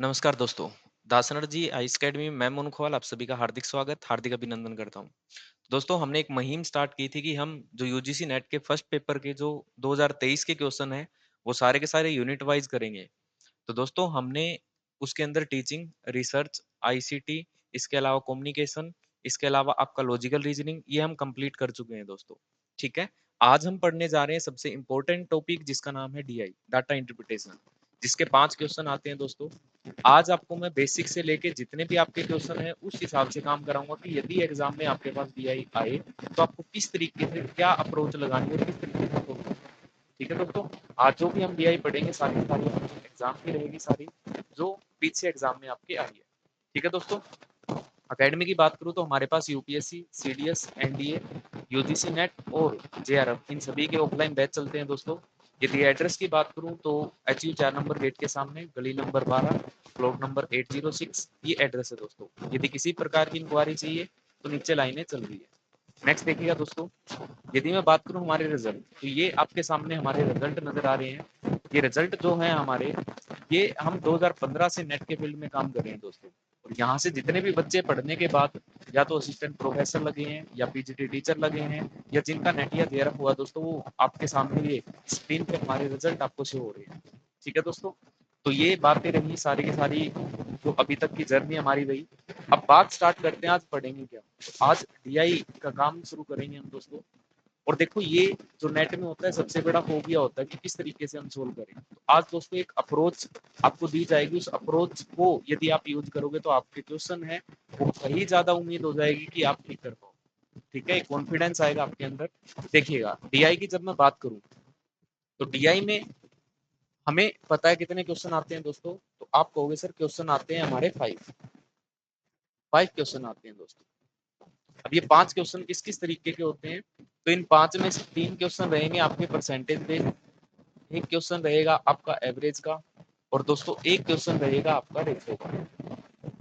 नमस्कार दोस्तों, दास energy ice academy में मैं मोनू खवाल आप सभी का हार्दिक स्वागत, हार्दिक अभिनंदन करता हूँ। दोस्तों हमने एक मुहिम स्टार्ट की थी कि हम जो यूजीसी नेट के फर्स्ट पेपर के जो 2023 के क्वेश्चन हैं, वो सारे के सारे यूनिट वाइज करेंगे। तो दोस्तों हमने उसके अंदर टीचिंग, रिसर्च, आईसीटी, इसके अलावा कम्युनिकेशन, इसके अलावा आपका लॉजिकल रीजनिंग ये हम कंप्लीट कर चुके हैं दोस्तों। ठीक है? आज हम पढ़ने जा रहे हैं सबसे इम्पोर्टेंट टॉपिक जिसका नाम है डीआई, डाटा इंटरप्रिटेशन, जिसके 5 क्वेश्चन आते हैं दोस्तों। आज आपको मैं बेसिक से लेके जितने भी आपके क्वेश्चन हैं उस हिसाब से काम कराऊंगा कि यदि एग्जाम में आपके पास डीआई आए तो आपको किस तरीके से क्या अप्रोच लगानी है, किस तरीके से solve करना है। ठीक है दोस्तों, आज जो भी हम डीआई पढ़ेंगे सारी सारी एग्जाम की रहेगी सारी, जो पीछे एग्जाम में आपके आई है। ठीक है दोस्तों, अकेडमी की बात करूँ तो हमारे पास UPSC, CDS, NDA, UGC NET और जेआरएफ इन सभी के ऑफलाइन बैच चलते हैं दोस्तों। यदि एड्रेस की बात करूँ तो एचयू 4 नंबर गेट के सामने, गली नंबर 12, प्लॉट नंबर 806, ये एड्रेस है दोस्तों। यदि किसी प्रकार की इंक्वायरी चाहिए तो नीचे लाइनें चल रही है। नेक्स्ट देखिएगा दोस्तों, यदि मैं बात करूं हमारे रिजल्ट, तो ये आपके सामने हमारे रिजल्ट नजर आ रहे हैं। ये रिजल्ट जो है हमारे, ये हम 2015 से नेट के फील्ड में काम कर रहे हैं दोस्तों। और यहाँ से जितने भी बच्चे पढ़ने के बाद या तो असिस्टेंट प्रोफेसर लगे हैं या पीजीटी टीचर लगे हैं या जिनका नेट या जेआरएफ हुआ दोस्तों, वो आपके सामने ये स्क्रीन पे हमारे रिजल्ट आपको शो हो रहे हैं। ठीक है दोस्तों, तो ये बातें रही सारी की सारी जो अभी तक की जर्नी हमारी रही। अब बात स्टार्ट करते हैं, आज पढ़ेंगे क्या। आज डीआई का काम शुरू करेंगे हम दोस्तों। और देखो ये जो नेट में होता है सबसे बड़ा फोबिया होता है कि किस तरीके से हम सोल्व करें। तो आज दोस्तों एक अप्रोच आपको दी जाएगी, उस अप्रोच को यदि आप यूज करोगे तो आपके क्वेश्चन है वो कहीं ज्यादा उम्मीद हो जाएगी कि आप ठीक कर पाओ। ठीक है, कॉन्फिडेंस आएगा आपके अंदर। देखिएगा डीआई की जब मैं बात करूं तो डीआई में हमें पता है कितने क्वेश्चन आते हैं दोस्तों। तो आप कहोगे सर क्वेश्चन आते हैं हमारे 5 क्वेश्चन आते हैं दोस्तों। अब ये 5 क्वेश्चन किस किस तरीके के होते हैं, तो इन 5 में से 3 क्वेश्चन रहेंगे आपके परसेंटेज बेस्ड, एक क्वेश्चन रहेगा आपका एवरेज का, और दोस्तों एक क्वेश्चन रहेगा आपका रेशो का।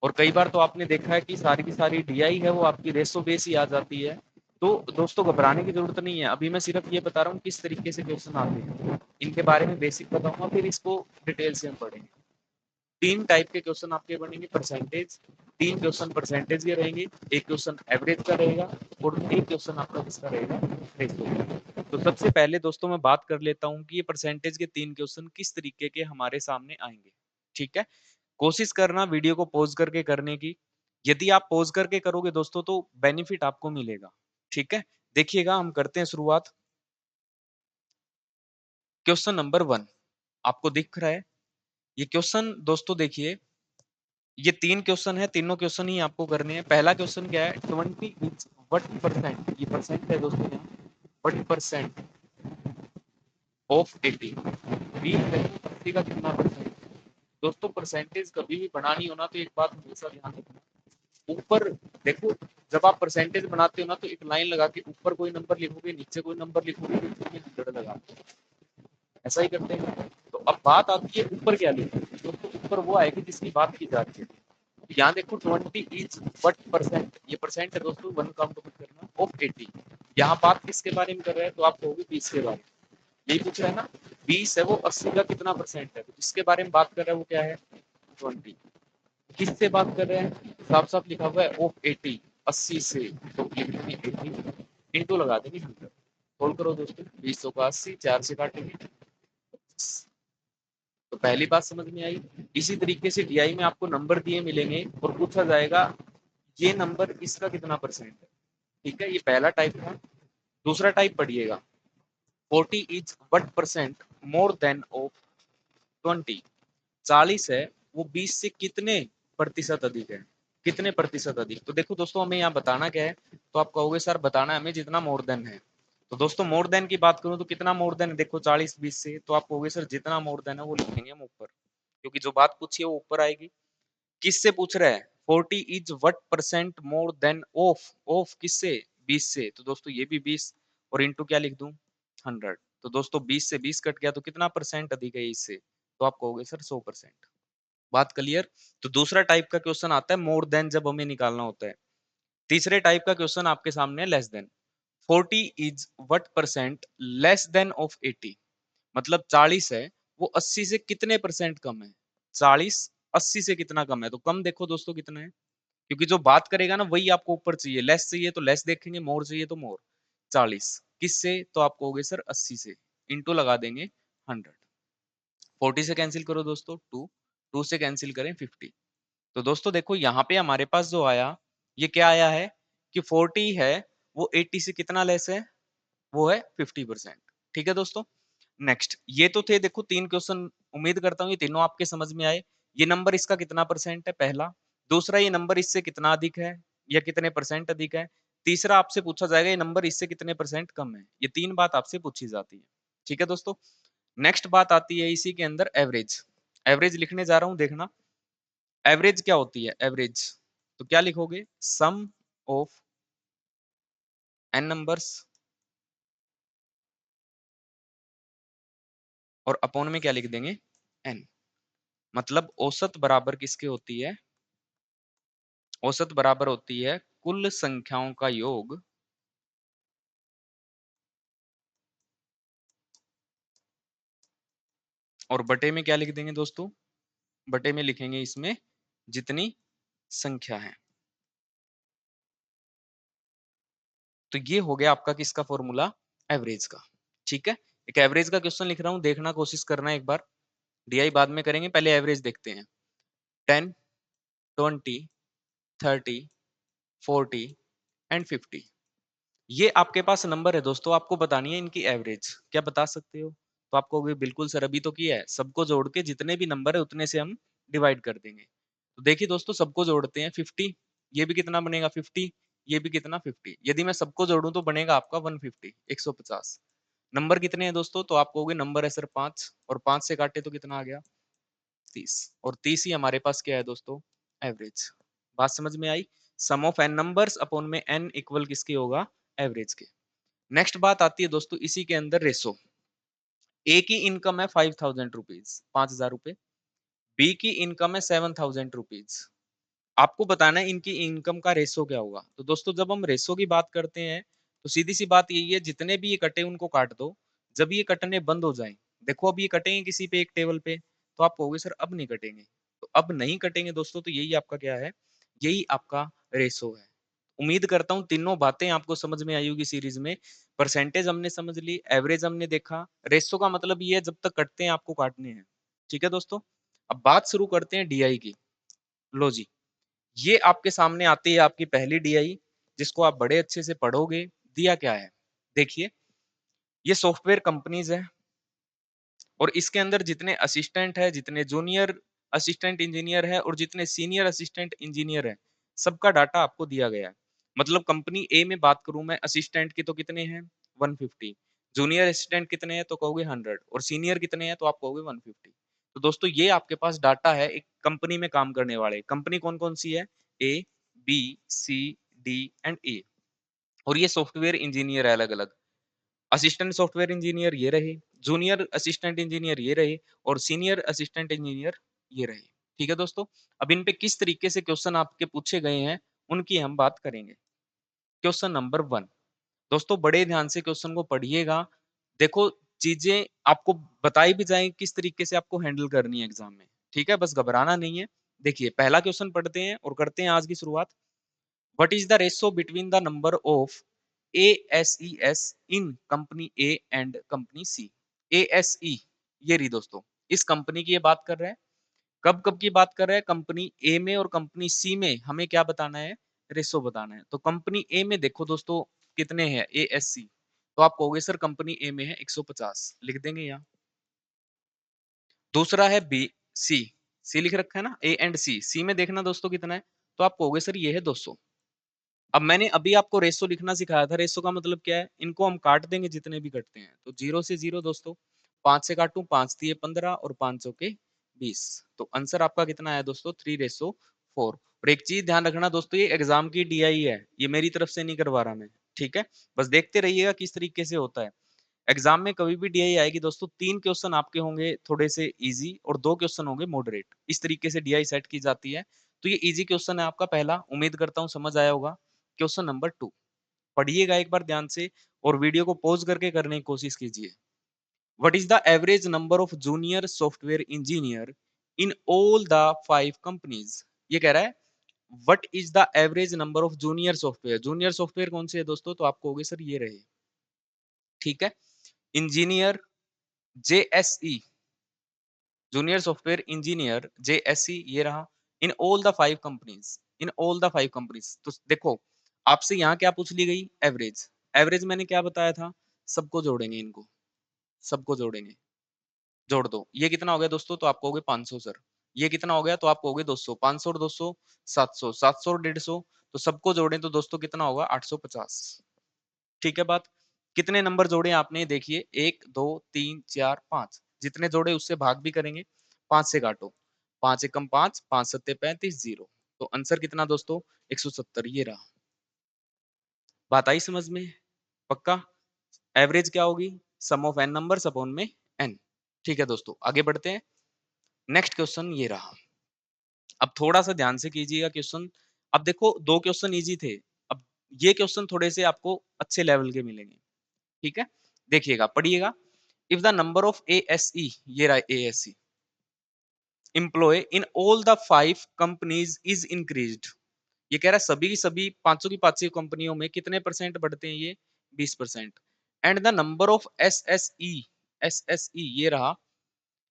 और कई बार तो आपने देखा है कि सारी की सारी डीआई है वो आपकी रेशो बेस ही आ जाती है। तो दोस्तों घबराने की जरूरत नहीं है, अभी मैं सिर्फ ये बता रहा हूँ किस तरीके से क्वेश्चन आते हैं, इनके बारे में बेसिक बताऊंगा, फिर इसको डिटेल से हम पढ़ेंगे। 3 टाइप के क्वेश्चन आपके बनेंगे परसेंटेज, 3 क्वेश्चन परसेंटेज के रहेंगे, एक क्वेश्चन एवरेज का रहेगा और एक क्वेश्चन आपका किसका रहेगा, रेशो का। तो सबसे पहले दोस्तों मैं बात कर लेता हूँ कि ये परसेंटेज के 3 क्वेश्चन किस तरीके के हमारे सामने आएंगे। ठीक है, कोशिश करना वीडियो को पॉज करके करने की। यदि आप पॉज करके करोगे दोस्तों तो बेनिफिट आपको मिलेगा। ठीक है, देखिएगा हम करते हैं शुरुआत। क्वेश्चन नंबर 1 आपको दिख रहा है। ये क्वेश्चन दोस्तों देखिए, ये 3 क्वेश्चन है, तीनों क्वेश्चन ही आपको करने हैं। पहला क्वेश्चन क्या है, 20 इज व्हाट परसेंट, ये परसेंट है दोस्तों यहाँ, व्हाट परसेंट ऑफ 80, 80 का कितना परसेंट। दोस्तों परसेंटेज कभी भी बनानी हो ना तो एक बात हमेशा ध्यान रखना, ऊपर देखो, जब आप परसेंटेज बनाते हो ना तो एक लाइन लगा के ऊपर कोई नंबर लिखोगे, नीचे कोई नंबर लिखोगे, बीच में 100 लगा, ऐसा ही करते हैं। तो अब बात आती है ऊपर क्या लिखना है, दोस्तों ऊपर वो आएगी जिसकी बात की जा रही है। यहाँ देखो 20 इज व्हाट परसेंट, ये परसेंट है दोस्तों, 1 काउंट मत करना, ऑफ 80। यहाँ बात किसके बारे में कर रहा है, तो आप कहोगे 20 के बारे में। यही पूछ रहा है ना, 20 है वो 80 का कितना परसेंट है, तो जिसके बारे में बात कर रहा है वो क्या है, 20। किससे बात कर रहे हैं, साफ साफ लिखा हुआ है ऑफ 80, 80 से, तो लिख देंगे 80 इंटू लगा देंगे 100। सोल्व करो दोस्तों, 20 का 80, 4 से काटेंगे। तो पहली बात समझ में आई। इसी तरीके से डीआई में आपको नंबर दिए मिलेंगे और पूछा जाएगा ये नंबर इसका कितना परसेंट है। ठीक है, ये पहला टाइप था। दूसरा टाइप पढ़िएगा, 40 is what percent more than of 20, 40 है वो 20 से कितने प्रतिशत अधिक है, कितने प्रतिशत अधिक। तो देखो दोस्तों हमें यहाँ बताना क्या है, तो आप कहोगे सर बताना है हमें जितना मोर देन है। तो दोस्तों मोर देन की बात करूं तो कितना मोर देन है, देखो 40 20 से, तो आप कहोगे सर जितना मोर देन है वो लिखेंगे हम ऊपर, क्योंकि जो बात पूछी है वो ऊपर आएगी। किससे पूछ रहा है, 40 is what percent more than of, of किससे, 20 से, तो दोस्तों ये भी 20 और इंटू क्या लिख दूं, 100। तो दोस्तों 20 से 20 कट गया तो कितना परसेंट अधिक है इससे, तो आप कहोगे सर 100%। बात क्लियर। तो दूसरा टाइप का क्वेश्चन आता है मोर देन, जब हमें निकालना होता है। तीसरे टाइप का क्वेश्चन आपके सामने है less than, 40 is what percent less than of 80, मतलब 40 है वो 80 से कितने परसेंट कम है, 40 80 से कितना कम है, तो कम देखो दोस्तों कितना है, क्योंकि जो बात करेगा ना वही आपको ऊपर चाहिए, लेस चाहिए तो लेस देखेंगे, मोर चाहिए तो मोर। 40 किससे, तो आप कहोगे सर 80 से, इंटू लगा देंगे 100। 40 से कैंसिल करो दोस्तों 2, 2 से कैंसिल करें 50। तो दोस्तों देखो यहाँ पे हमारे पास जो आया, ये क्या आया है कि 40 है वो 80 से कितना लेस है, वो है 50%। ठीक है दोस्तों। नेक्स्ट, ये तो थे देखो 3 क्वेश्चन, उम्मीद करता हूँ ये तीनों आपके समझ में आए। ये नंबर इसका कितना परसेंट है पहला, दूसरा ये नंबर इससे कितना अधिक है या कितने परसेंट अधिक है, तीसरा आपसे पूछा जाएगा ये नंबर इससे कितने परसेंट कम है। ये 3 बात आपसे पूछी जाती है। ठीक है दोस्तों। नेक्स्ट बात आती है इसी के अंदर एवरेज। एवरेज लिखने जा रहा हूं, देखना एवरेज क्या होती है। एवरेज तो क्या लिखोगे, सम ऑफ एन नंबर्स और अपॉन में क्या लिख देंगे, एन। मतलब औसत बराबर किसके होती है, औसत बराबर होती है कुल संख्याओं का योग और बटे में क्या लिख देंगे दोस्तों, बटे में लिखेंगे इसमें जितनी संख्या है। तो ये हो गया आपका किसका फॉर्मूला, एवरेज का। ठीक है, एक एवरेज का क्वेश्चन लिख रहा हूं, देखना कोशिश करना एक बार, डीआई बाद में करेंगे, पहले एवरेज देखते हैं। 10, 20, 30, 40 एंड 50, ये आपके पास नंबर है दोस्तों, आपको बतानी है इनकी एवरेज। क्या बता सकते हो, तो आपको बिल्कुल सर अभी तो किया है, सबको जोड़ के जितने भी नंबर है उतने से हम डिवाइड कर देंगे। तो देखिए दोस्तों, सबको जोड़ते हैं 50, ये भी कितना बनेगा 50, ये भी कितना 50, यदि मैं सबको जोड़ूं तो बनेगा आपका 150, 150। नंबर कितने हैं दोस्तों, तो आप कहोगे नंबर है सर 5, और 5 से काटे तो कितना आ गया 30, और 30 ही हमारे पास क्या है दोस्तों, एवरेज। बात समझ में आई। सम ऑफ एन नंबर्स अपॉन में एन इक्वल किसके होगा, एवरेज के। नेक्स्ट बात आती है दोस्तों इसी के अंदर रेशो। ए की इनकम है 5000 रुपीज, 5000 रुपए, बी की इनकम है 7000 रुपीज। आपको बताना है इनकी इनकम का रेशो क्या होगा। तो दोस्तों जब हम रेशो की बात करते हैं तो सीधी सी बात यही है, जितने भी ये कटे उनको काट दो, जब ये कटने बंद हो जाए, देखो अब ये कटेंगे किसी पे एक टेबल पे, तो आप कहोगे सर अब नहीं कटेंगे, तो अब नहीं कटेंगे दोस्तों, तो यही आपका क्या है, यही आपका रेशो है। उम्मीद करता हूँ तीनों बातें आपको समझ में आई होगी सीरीज में। परसेंटेज हमने समझ ली, एवरेज हमने देखा, रेशो का मतलब ये है जब तक कटते हैं आपको काटने हैं। ठीक है दोस्तों, अब बात शुरू करते हैं डीआई की। लो जी, ये आपके सामने आती है आपकी पहली डीआई, जिसको आप बड़े अच्छे से पढ़ोगे। दिया क्या है, देखिए ये सॉफ्टवेयर कंपनीज है, और इसके अंदर जितने असिस्टेंट है, जितने जूनियर असिस्टेंट इंजीनियर है और जितने सीनियर असिस्टेंट इंजीनियर है, सबका डाटा आपको दिया गया है। मतलब कंपनी ए में बात करूं मैं, असिस्टेंट की तो कितने हैं 150, जूनियर असिस्टेंट कितने हैं तो कहोगे 100, और सीनियर कितने हैं तो आप कहोगे 150। तो दोस्तों ये आपके पास डाटा है एक कंपनी में काम करने वाले। कंपनी कौन कौन सी है, ए, बी, सी, डी एंड ए, और ये सॉफ्टवेयर इंजीनियर है अलग अलग। असिस्टेंट सॉफ्टवेयर इंजीनियर ये रहे, जूनियर असिस्टेंट इंजीनियर ये रहे, और सीनियर असिस्टेंट इंजीनियर ये रहे। ठीक है दोस्तों, अब इन पे किस तरीके से क्वेश्चन आपके पूछे गए हैं उनकी हम बात करेंगे। क्वेश्चन नंबर 1, दोस्तों बड़े ध्यान से क्वेश्चन को पढ़िएगा। देखो चीजें आपको बताई भी जाएंगी किस तरीके से आपको हैंडल करनी है एग्जाम में। ठीक है, बस घबराना नहीं है। देखिए पहला क्वेश्चन पढ़ते हैं और करते हैं आज की शुरुआत। What is the ratio between the number of ASES in company A and company C? ASE ये रही दोस्तों, इस कंपनी की ये बात कर रहे हैं। कब कब की बात कर रहे हैं, कंपनी ए में और कंपनी सी में हमें क्या बताना है, रेशो बताना है। तो कंपनी ए में देखो दोस्तों कितने हैं ASC, तो आप कहोगे सर कंपनी ए में है 150, लिख देंगे यहाँ। दूसरा है बी, सी, सी लिख रखा है ना, ए एंड सी, सी में देखना दोस्तों कितना है, तो आप कहोगे सर ये है 200। अब मैंने अभी आपको रेशो लिखना सिखाया था, रेशो का मतलब क्या है, इनको हम काट देंगे जितने भी कटते हैं। तो 0 से 0 दोस्तों, 5 से काटूं, 5 दिए 15 और 500 के 20, तो आंसर आपका कितना है दोस्तों 3:4। और एक चीज ध्यान रखना दोस्तों, ये एग्जाम की डीआई है, ये मेरी तरफ से नहीं करवा रहा मैं। ठीक है, बस देखते रहिएगा किस तरीके से होता है। एग्जाम में कभी भी डीआई आएगी दोस्तों, 3 क्वेश्चन आपके होंगे थोड़े से इजी और 2 क्वेश्चन होंगे मॉडरेट, इस तरीके से डीआई सेट की जाती है। तो ये इजी क्वेश्चन है आपका पहला, उम्मीद करता हूँ समझ आया होगा। क्वेश्चन नंबर 2 पढ़िएगा एक बार ध्यान से, और वीडियो को पॉज करके करने की कोशिश कीजिए। What is the average number of junior software engineer in all the 5 companies. ये कह रहा है what is the average number of junior software. Junior software कौन से है दोस्तों, तो आप कहोगे सर ये रहे, ठीक है। Engineer JSE, junior software engineer JSC ये रहा, in all the 5 companies, in all the 5 companies. तो देखो आपसे यहाँ क्या पूछ ली गई, एवरेज। एवरेज मैंने क्या बताया था, सबको जोड़ेंगे, इनको सबको जोड़ेंगे, जोड़ दो। ये कितना हो गया दोस्तों, तो आप कहोगे 500 सर। ये कितना हो गया, तो आप कहोगे 200। 500 और 200 700, 700 और 150, तो सबको जोड़ें तो दोस्तों कितना होगा 850। ठीक है बात। कितने नंबर जोड़े आपने, देखिए 1 2 3 4 5, जितने जोड़े उससे भाग भी करेंगे, 5 से काटो, 5 एकम 5, 5 सत्ते 35, 0। तो आंसर कितना दोस्तों 170, ये रहा। बात आई समझ में, पक्का। एवरेज क्या होगी, सम ऑफ एन नंबर्स अपॉन में एन। ठीक है दोस्तों, आगे बढ़ते हैं। नेक्स्ट क्वेश्चन ये रहा। अब थोड़ा सा ध्यान से कीजिएगा क्वेश्चन। अब देखो दो क्वेश्चन इजी थे, अब ये क्वेश्चन थोड़े से आपको अच्छे लेवल के मिलेंगे, ठीक है। देखिएगा, पढ़िएगा। If the number of ASE, ये रहा ASE, employ in all the 5 companies is increased. ये कह रहा है सभी की सभी पांचों की पांचों कंपनियों में कितने परसेंट बढ़ते हैं, ये 20%। And the number of SSE, SSE ये रहा,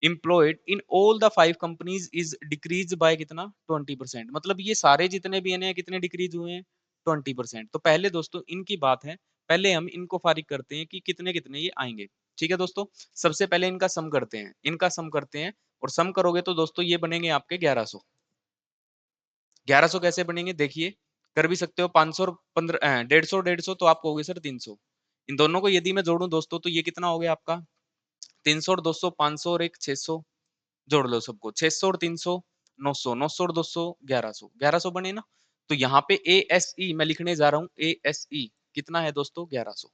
employed in all the 5 companies is decreased by कितना 20%। मतलब ये सारे जितने भी हैं कितने डिक्रीज हुए हैं 20%। तो पहले दोस्तों इनकी बात है, पहले हम इनको फारिग करते हैं कि कितने कितने ये आएंगे। ठीक है दोस्तों, सबसे पहले इनका सम करते हैं, इनका सम करते हैं, और सम करोगे तो दोस्तों ये बनेंगे आपके 1100। 1100 कैसे बनेंगे, देखिए कर भी सकते हो, 500 और 15 150 150, तो आप कहोगे सर 300। इन दोनों को यदि मैं जोड़ूं दोस्तों तो ये कितना हो गया आपका 300 और 200, 500 और एक 600, जोड़ लो सबको, 600 और 300 900, 900 और 200 1100, 1100 बने ना। तो यहाँ पे ए एस ई मैं लिखने जा रहा हूँ, ए एस ई कितना है दोस्तों 1100।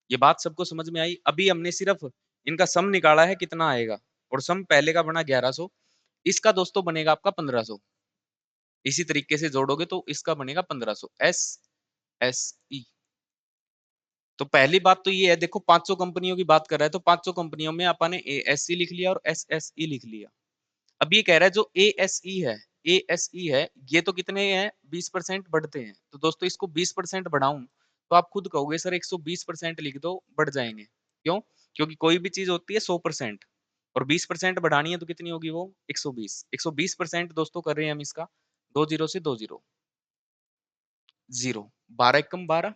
ये बात सबको समझ में आई। अभी हमने सिर्फ इनका सम निकाला है कितना आएगा, और सम पहले का बना 1100, इसका दोस्तों बनेगा आपका 1500। इसी तरीके से जोड़ोगे तो इसका बनेगा 1500, एस एस ई। तो पहली बात तो ये है, देखो 500 कंपनियों की बात कर रहा है, तो 500 कंपनियों में अपन ने ए एस सी लिख लिया और एस एस ई लिख लिया। अब ये कह रहा है जो एएसई है, एएसई है, ये तो कितने हैं 20% बढ़ते हैं। तो दोस्तों इसको 20% बढ़ाऊं तो आप खुद कहोगे सर 120% लिख दो, बढ़ जाएंगे। क्यों, क्योंकि कोई भी चीज होती है 100%, और 20% बढ़ानी है तो कितनी होगी वो 120। 120% दोस्तों कर रहे हैं हम इसका, 2 जीरो से 2 जीरो, 0, 12 एकम 12,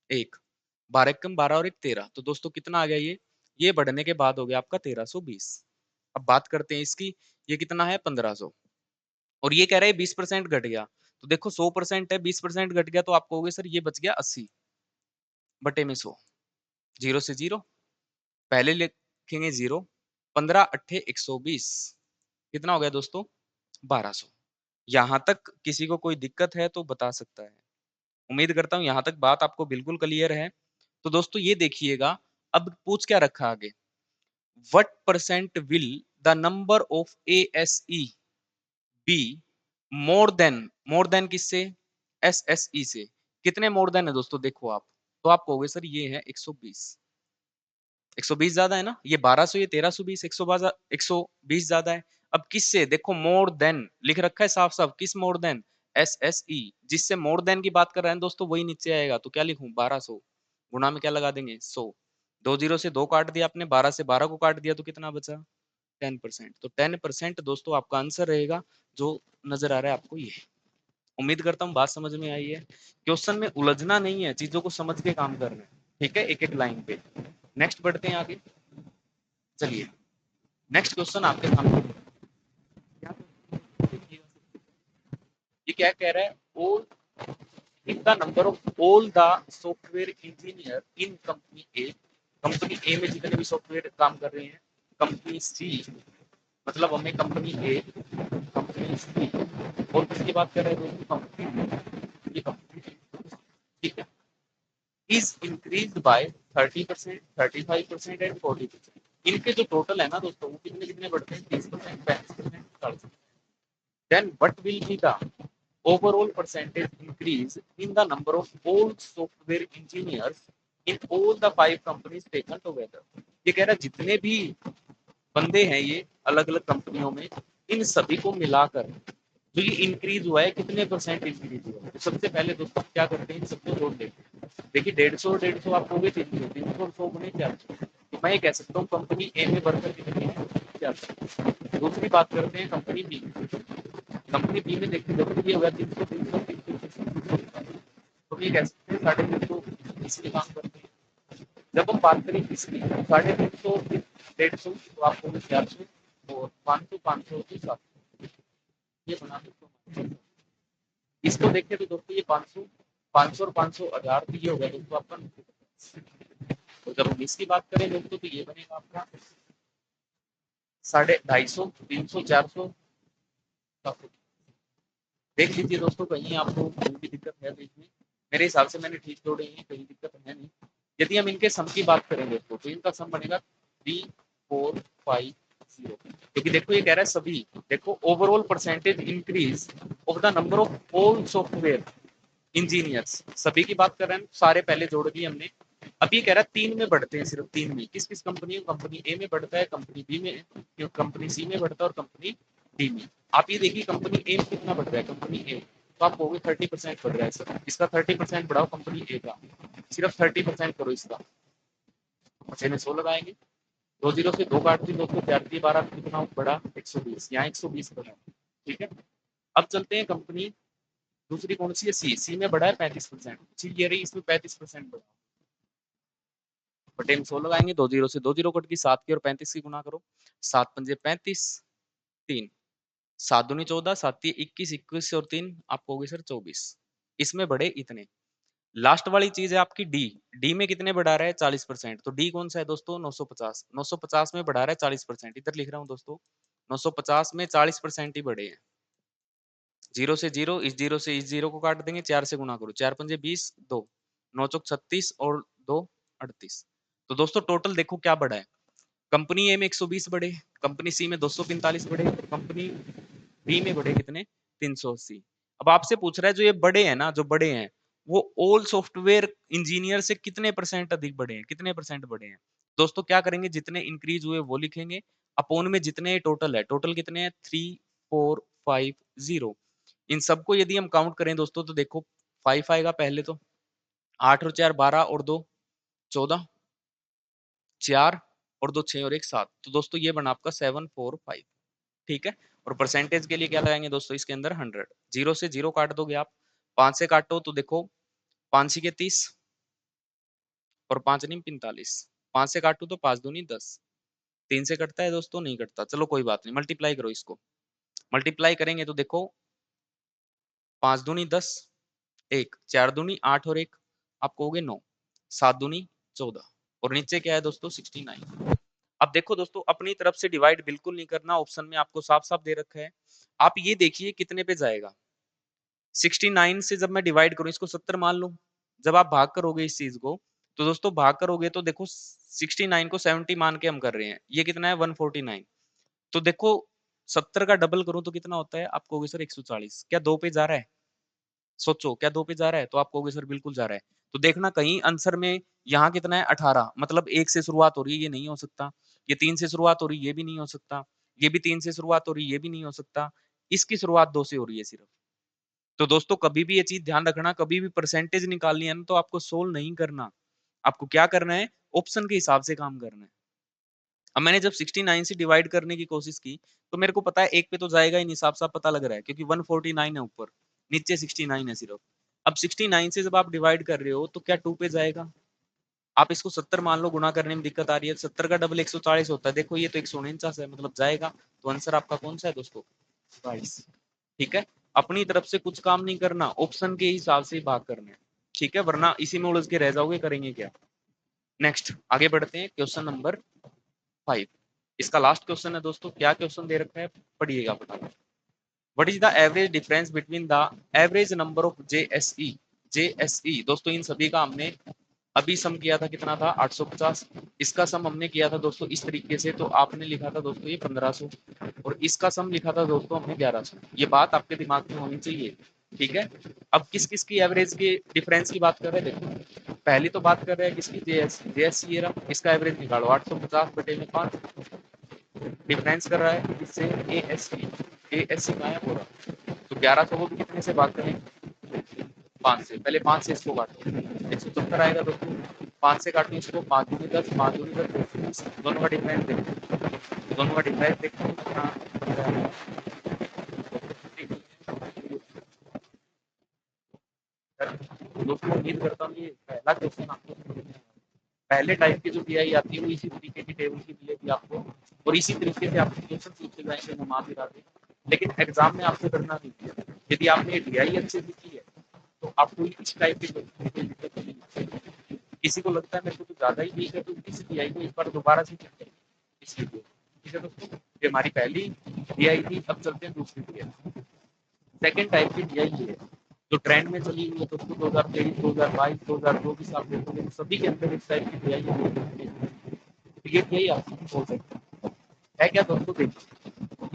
1, 12 एकम 12 और एक 13। तो दोस्तों कितना आ गया ये बढ़ने के बाद हो गया आपका 1320। अब बात करते हैं इसकी, ये कितना है 1500, और ये कह रहा है 20% घट गया। तो देखो 100% है, 20% घट गया, तो आप कहोगे सर ये बच गया 80 बटे में 100, 0 से 0, पहले लिखेंगे 0, 15 अट्ठे 120, कितना हो गया दोस्तों 1200। यहां तक किसी को कोई दिक्कत है तो बता सकता है। उम्मीद करता हूं यहां तक बात आपको बिल्कुल क्लियर है। तो दोस्तों ये देखिएगा, अब पूछ क्या रखा आगे, what percent will the number of ASE be more than किससे, एस एस ई से। कितने मोर देन है दोस्तों, देखो आप, तो आप कहोगे सर ये है 120। 120 ज्यादा है ना, ये 1200 ये 1320, 120 ज्यादा है। अब किससे, देखो मोर देन लिख रखा है साफ साफ, किस मोर देन, एस एस ई, जिससे मोर देन की बात कर रहे हैं दोस्तों वही नीचे आएगा। तो क्या लिखूं 1200, गुणा में क्या लगा देंगे 100, 2 जीरो से 2 काट दिया आपने, 12 से 12 को काट दिया, तो कितना बचा 10%। तो 10% दोस्तों आपका आंसर रहेगा, जो नजर आ रहा है आपको ये। उम्मीद करता हूँ बात समझ में आई है। क्वेश्चन में उलझना नहीं है, चीजों को समझ के काम करना है, ठीक है, एक एक लाइन पे। नेक्स्ट बढ़ते हैं आगे, चलिए नेक्स्ट क्वेश्चन आपके सामने। ये क्या कह रहा है, all in the number of all the software engineer in company A. Company A में जितने भी सॉफ्टवेयर काम कर रहे हैं, कंपनी सी, मतलब हमें कंपनी ए, कंपनी सी, और किसकी बात कर रहे हैं दोस्तों, कंपनी, ये कंपनी, ठीक है, इज इंक्रीज बाय 30%, 35% एंड 40%। इनके जो टोटल है ना दोस्तों, वो कितने कितने बढ़ते हैं 30%, 35%, 40%। Then what will be the overall percentage increase in the number of all software engineers in all the 5 companies taken together। ये कह रहा है जितने भी बंदे हैं ये अलग अलग कंपनियों में, इन सभी को मिलाकर जो ये इंक्रीज हुआ है कितने परसेंट इंक्रीज हुआ है। तो सबसे पहले दोस्तों क्या करते हैं, इन सबको जोड़ देते हैं। देखिए 150 आप हो गए 300, 300 गुने 400, तो मैं ये कह सकता हूँ कंपनी ए में वर्कर कितने हैं 400। दूसरी बात करते हैं कंपनी बी। कंपनी बी में देखिए जब ये हुआ 300, 300, 300, तो ये कह सकते हैं 350 इसके काम करते हैं। जब हम बात करें इसकी 350, 150 तो आपको 400 और 500, 500 की 700 ये बना दो। इसको देखें तो दोस्तों ये 500, 500 और 500 1000 तो ये हो गया दोस्तों आपका। तो जब हम इसकी बात करें दोस्तों तो ये बनेगा आपका 250, 300, 400, 700। देख लीजिए दोस्तों कहीं आपको कोई भी दिक्कत है तो इसमें मेरे हिसाब से मैंने ठीक जोड़े हैं, कहीं दिक्कत है नहीं। यदि हम इनके सम की बात करें दोस्तों तो इनका सम बनेगा 3450, क्योंकि देखो ये कह रहा है सभी, देखो overall percentage increase of the number of all software engineers, सभी की बात कर रहे हैं, सारे पहले जोड़ दिए हमने। अब ये कह रहा है 3 में बढ़ते हैं, सिर्फ 3 में। किस किस कंपनी, कंपनी ए में बढ़ता है, कंपनी बी में, कंपनी सी में बढ़ता है और कंपनी डी में। आप ये देखिए कंपनी ए में कितना बढ़ रहा है, कंपनी ए तो आप कहोगे 30% बढ़ रहा है सर, इसका 30% बढ़ाओ कंपनी ए का, सिर्फ 30% करो इसका। छह में 100 लगाएंगे, 2 जीरो से 2 काट दी दोस्तों, 4 दी 12 कितना बढ़ा 120, यहाँ 120 बढ़ा। ठीक है, अब चलते हैं कंपनी दूसरी कौन सी है, सी। सी में बढ़ा है 35%, सी ये रही, इसमें 35% बढ़ा। बटे में 100 लगाएंगे, 2 जीरो से 2 जीरो कट की, 7 की और 35 की गुना करो, 7 पंजे 35, 3 7 दूनी 14, 7 21, 21 और 3 आपको होगी सर 24। इसमें बढ़े इतने। लास्ट वाली चीज है आपकी डी। डी में कितने बढ़ा रहा है 40%, तो डी कौन सा है दोस्तों 950। 950 में बढ़ा रहा है 40%, इधर लिख रहा हूँ दोस्तों 950 में 40% ही बढ़े हैं। जीरो से जीरो, इस जीरो से इस जीरो को काट देंगे, 4 से गुना करो, 4 पंजे 20, 2 9 चौक 36 और 2 38। तो दोस्तों टोटल देखो क्या बढ़ा है, कंपनी ए में 120 बढ़े, कंपनी सी में 245 बढ़े, कंपनी बी में बढ़े कितने 380। अब आपसे पूछ रहा है जो ये बड़े हैं ना, जो बड़े हैं वो ऑल सॉफ्टवेयर इंजीनियर से कितने परसेंट अधिक बढ़े हैं, कितने परसेंट बढ़े हैं। दोस्तों क्या करेंगे, जितने इंक्रीज हुए वो लिखेंगे, अपोन में जितने टोटल है, टोटल कितने हैं 3450। इन सबको यदि हम काउंट करें दोस्तों तो देखो 5 आएगा पहले, तो 8 और 4 12 और 2 14, 4 और 2 6 और 1 7, तो दोस्तों ये बना आपका 745। ठीक है, और परसेंटेज के लिए क्या लगाएंगे दोस्तों, इसके अंदर 100। जीरो से जीरो काट दोगे आप, 5 से काटो तो देखो 5 के 30 और 5 नहीं 45, 5 से काटो तो 5 दूनी 10, 3 से कटता है दोस्तों, नहीं कटता, चलो कोई बात नहीं, मल्टीप्लाई करो इसको। मल्टीप्लाई करेंगे तो देखो 5 दूनी 10, 1 4 दूनी 8 और 1 आपको हो गए 9, 7 दूनी 14 और नीचे क्या है दोस्तों 69। अब देखो दोस्तों अपनी तरफ से डिवाइड बिल्कुल नहीं करना, ऑप्शन में आपको साफ साफ दे रखा है। आप ये देखिए कितने पे जाएगा, 69 से जब मैं डिवाइड करूं, इसको 70 मान लो, जब आप भाग करोगे इस चीज को, तो दोस्तों भाग करोगे तो देखो 69 को 70 मान के हम कर रहे हैं, ये कितना है 149। तो देखो 70 का डबल करूं तो कितना होता है, आप कहोगे सर 140, क्या 2 पे जा रहा है, सोचो क्या 2 पे जा रहा है, तो आप कहोगे सर बिल्कुल जा रहा है। तो देखना कहीं आंसर में यहाँ कितना है 18, मतलब 1 से शुरुआत हो रही है, ये नहीं हो सकता। ये 3 से शुरुआत हो रही है, ये भी नहीं हो सकता। ये भी 3 से शुरुआत हो रही है, ये भी नहीं हो सकता। इसकी शुरुआत 2 से हो रही है सिर्फ। तो दोस्तों कभी भी ये चीज ध्यान रखना, कभी भी परसेंटेज निकालनी है ना तो आपको सोल्व नहीं करना, आपको क्या करना है, ऑप्शन के हिसाब से काम करना है। अब मैंने जब 69 से डिवाइड करने की कोशिश की तो मेरे को पता है एक पे तो जाएगा ही नहीं, साफ साफ पता लग रहा है, क्योंकि 149 है ऊपर, नीचे 69 है सिर्फ। अब 69 से जब आप डिवाइड कर रहे हो तो क्या 2 पे जाएगा, आप इसको 70 मान लो, गुना करने में दिक्कत आ रही है, 70 का डबल 140 होता है, देखो ये तो 149 है, मतलब जाएगा। तो आंसर आपका कौन सा है दोस्तों 22। ठीक है, अपनी तरफ से कुछ काम नहीं करना, ऑप्शन के हिसाब से भाग करना है। ठीक है, वरना इसी में उलझ के रह जाओगे, करेंगे क्या। नेक्स्ट आगे बढ़ते हैं, क्वेश्चन नंबर 5। इसका लास्ट क्वेश्चन है दोस्तों, क्या क्वेश्चन दे रखा है पढ़िएगा फटाफट। What is the average difference between the average number of JSE. JSE दोस्तों इन सभी का हमने अभी सम किया था, कितना था 850। इसका सम हमने किया था दोस्तों इस तरीके से, तो आपने लिखा था दोस्तों ये 1500 और इसका सम लिखा था दोस्तों हमने 1100। ये बात आपके दिमाग में होनी चाहिए। ठीक है, अब किस किस की एवरेज के डिफरेंस की बात कर रहे हैं, देखो पहली तो बात कर रहे हैं किसकी, जेएस जेएस ये रहा, इसका एवरेज निकालो 850 बटे में 5, डिफरेंस कर रहा है इससे ए एस सी गायब हो रहा है। तो 1100 को भी कितने से भाग करेंगे, 5 से। पहले 5 से इसको काटो, 170 आएगा दोस्तों। 5 से काटो इसको, 5 दूनी 10, 5 दूनी 10, 220। दोनों का डिफरेंस देखो, दोनों का डिफरेंस देखो कितना। दोस्तों उम्मीद करता हूँ ये पहला क्वेश्चन आपको पहले टाइप की जो पीआई आती है वो इसी तरीके की टेबल की मिलेगी आपको, और इसी तरीके से आपके क्वेश्चन पूछे जाएंगे नुमा भी राते। लेकिन एग्जाम में आपको करना नहीं है। यदि आपने डीआई अच्छे से की है तो आपको इस टाइप के क्वेश्चन की दिक्कत नहीं है। किसी को लगता है मेरे को तो ज्यादा ही वीक है तो इस डीआई को एक बार दोबारा से चेक करें इसलिए। ठीक है दोस्तों, ये हमारी पहली डीआई थी। अब चलते हैं दूसरी डीआई। सेकेंड टाइप की डीआई ये है जो ट्रेंड में चली हुई है दोस्तों, 2023, 2022, 2024 आप देखोगे तो सभी के अंदर इस टाइप की डीआई ये डीआई आप बोल सकते हैं क्या दोस्तों। देखिए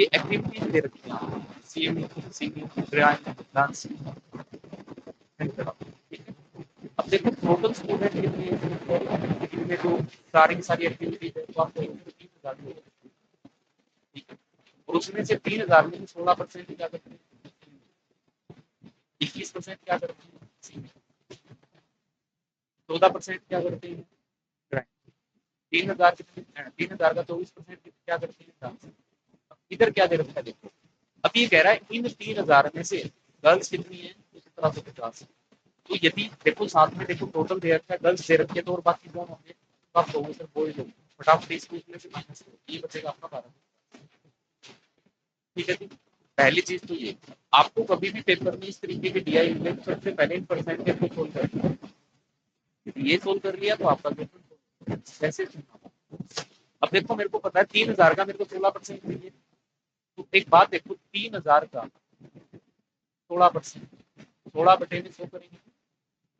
ये एक्टिविटीज दे रखी हैं आपको, सिंगिंग, ड्राइंग, डांसिंग। अब देखो टोटल स्टूडेंट इनमें जो सारी की सारी एक्टिविटीज है तो आपको 3,000 ठीक है। और उसमें से 3,000 में 16% क्या करते हैं, 21% क्या करते हैं, 14% क्या करते हैं ड्राइंग, 3,000 कितने, 3,000 का 24% क्या करते हैं डांस। इधर क्या दे रखा है देखो, अब ये कह रहा है इन 3,000 में से गर्ल्स कितनी है, 1750। तो यदि देखो साथ में देखो टोटल दे रखा है, गर्ल्स दे रखी है तो और बाकी कौन होंगे, तो आप कहोगे सर बॉयज होंगे। फटाफट इसको इसमें से माइनस करो, ये बचेगा आपका 12। ठीक है जी। पहली चीज तो ये, आपको कभी भी पेपर में इस तरीके के डीआई मिले तो सबसे पहले इन परसेंटेज को सोल्व करना। ये सोल्व कर लिया तो आपका क्वेश्चन कैसे। अब देखो मेरे को पता है 3,000 का मेरे को 16% चाहिए, तो एक बात देखो 3,000 का 16%, 16/100 करेंगे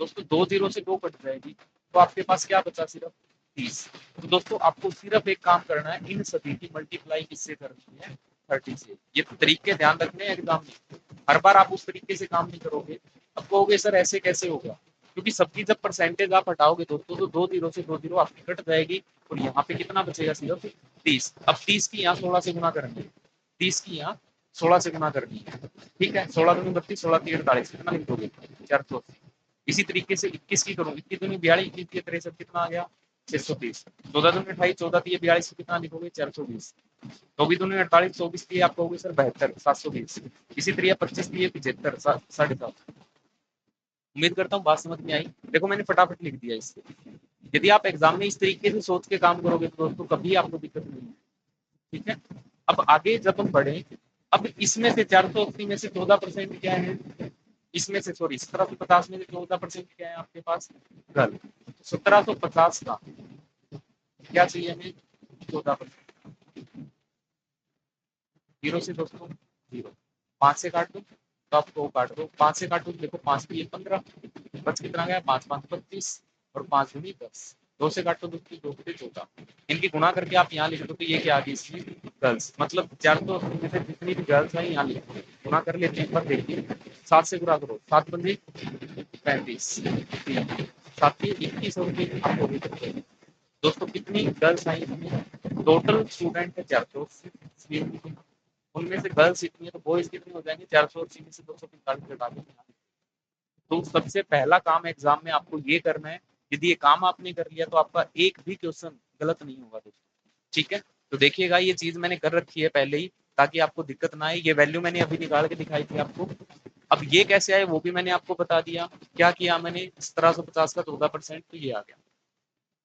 दोस्तों, 2 जीरो से 2 कट जाएगी तो आपके पास क्या बचा, सिर्फ 30। तो दोस्तों आपको सिर्फ एक काम करना है, इन सभी की मल्टीप्लाई किससे करनी है, 30 से। ये तो तरीके ध्यान रखने हैं एग्जाम में, हर बार आप उस तरीके से काम नहीं करोगे। अब कहोगे सर ऐसे कैसे होगा, क्योंकि सबकी जब परसेंटेज आप हटाओगे दोस्तों तो 2 जीरो से 2 जीरो आपकी कट जाएगी और यहाँ पे कितना बचेगा, सिर्फ 30। अब 30 की यहाँ 16 से गुना करेंगे, 30 की यहाँ 16 से गुना करनी है। ठीक है, 16 दूनी 32, 16 तीन 48, कितना लिखोगे, 480। इसी तरीके से 21 की करूँ, 21 दूनी 42, 21 की 63, कितना आ गया, 630। 14 दूनी 28, 14 तीन 42, कितना लिखोगे, 420। 24 दूनी 48, 24 की आप कहोगे सर 72, 720। इसी तरह 25 की 75, 7.5। उम्मीद करता हूँ बात समझ में आई। देखो मैंने फटाफट लिख दिया इससे। यदि आप एग्जाम में इस तरीके से सोच के काम करोगे तो दोस्तों कभी आपको दिक्कत नहीं है। ठीक है, अब आगे जब हम बढ़े, अब इसमें से 480 में से 14% क्या है, इसमें से सॉरी 1750 में से 14% क्या है आपके पास, गर्ल। 1750 का क्या चाहिए हमें, 14%। जीरो से दोस्तों जीरो, 5 से काट दो तो आपको काट दो, 5 से काटो देखो 5 की 15, बच कितना गया, 5 5 25 और 5 दूनी 10। 2 से काटो दोस्तों, 2 से 14, इनकी गुणा करके आप यहाँ लिख दो तो ये क्या आ गई इसकी गर्ल्स, मतलब 480 में से जितनी भी गर्ल्स है यहाँ लिख दो, गुणा कर लेते हैं एक बार देखिए। 7 से गुणा करो, 7 बंदे 35, 7 की 21 और 3 दोस्तों कितनी गर्ल्स आई इसमें, टोटल स्टूडेंट है 480, उनमें से गर्ल्स इतनी है तो बॉयज कितने हो जाएंगे, 480 में से 245 घटा देंगे। तो सबसे पहला काम एग्जाम में आपको ये करना है, यदि ये काम आपने कर लिया तो आपका एक भी क्वेश्चन गलत नहीं होगा दोस्तों। ठीक है, तो देखिएगा ये चीज मैंने कर रखी है पहले ही ताकि आपको दिक्कत ना आए। ये वैल्यू मैंने अभी निकाल के दिखाई थी आपको। अब ये कैसे आए वो भी मैंने आपको बता दिया। क्या किया मैंने, 1750 का 14% तो ये आ गया,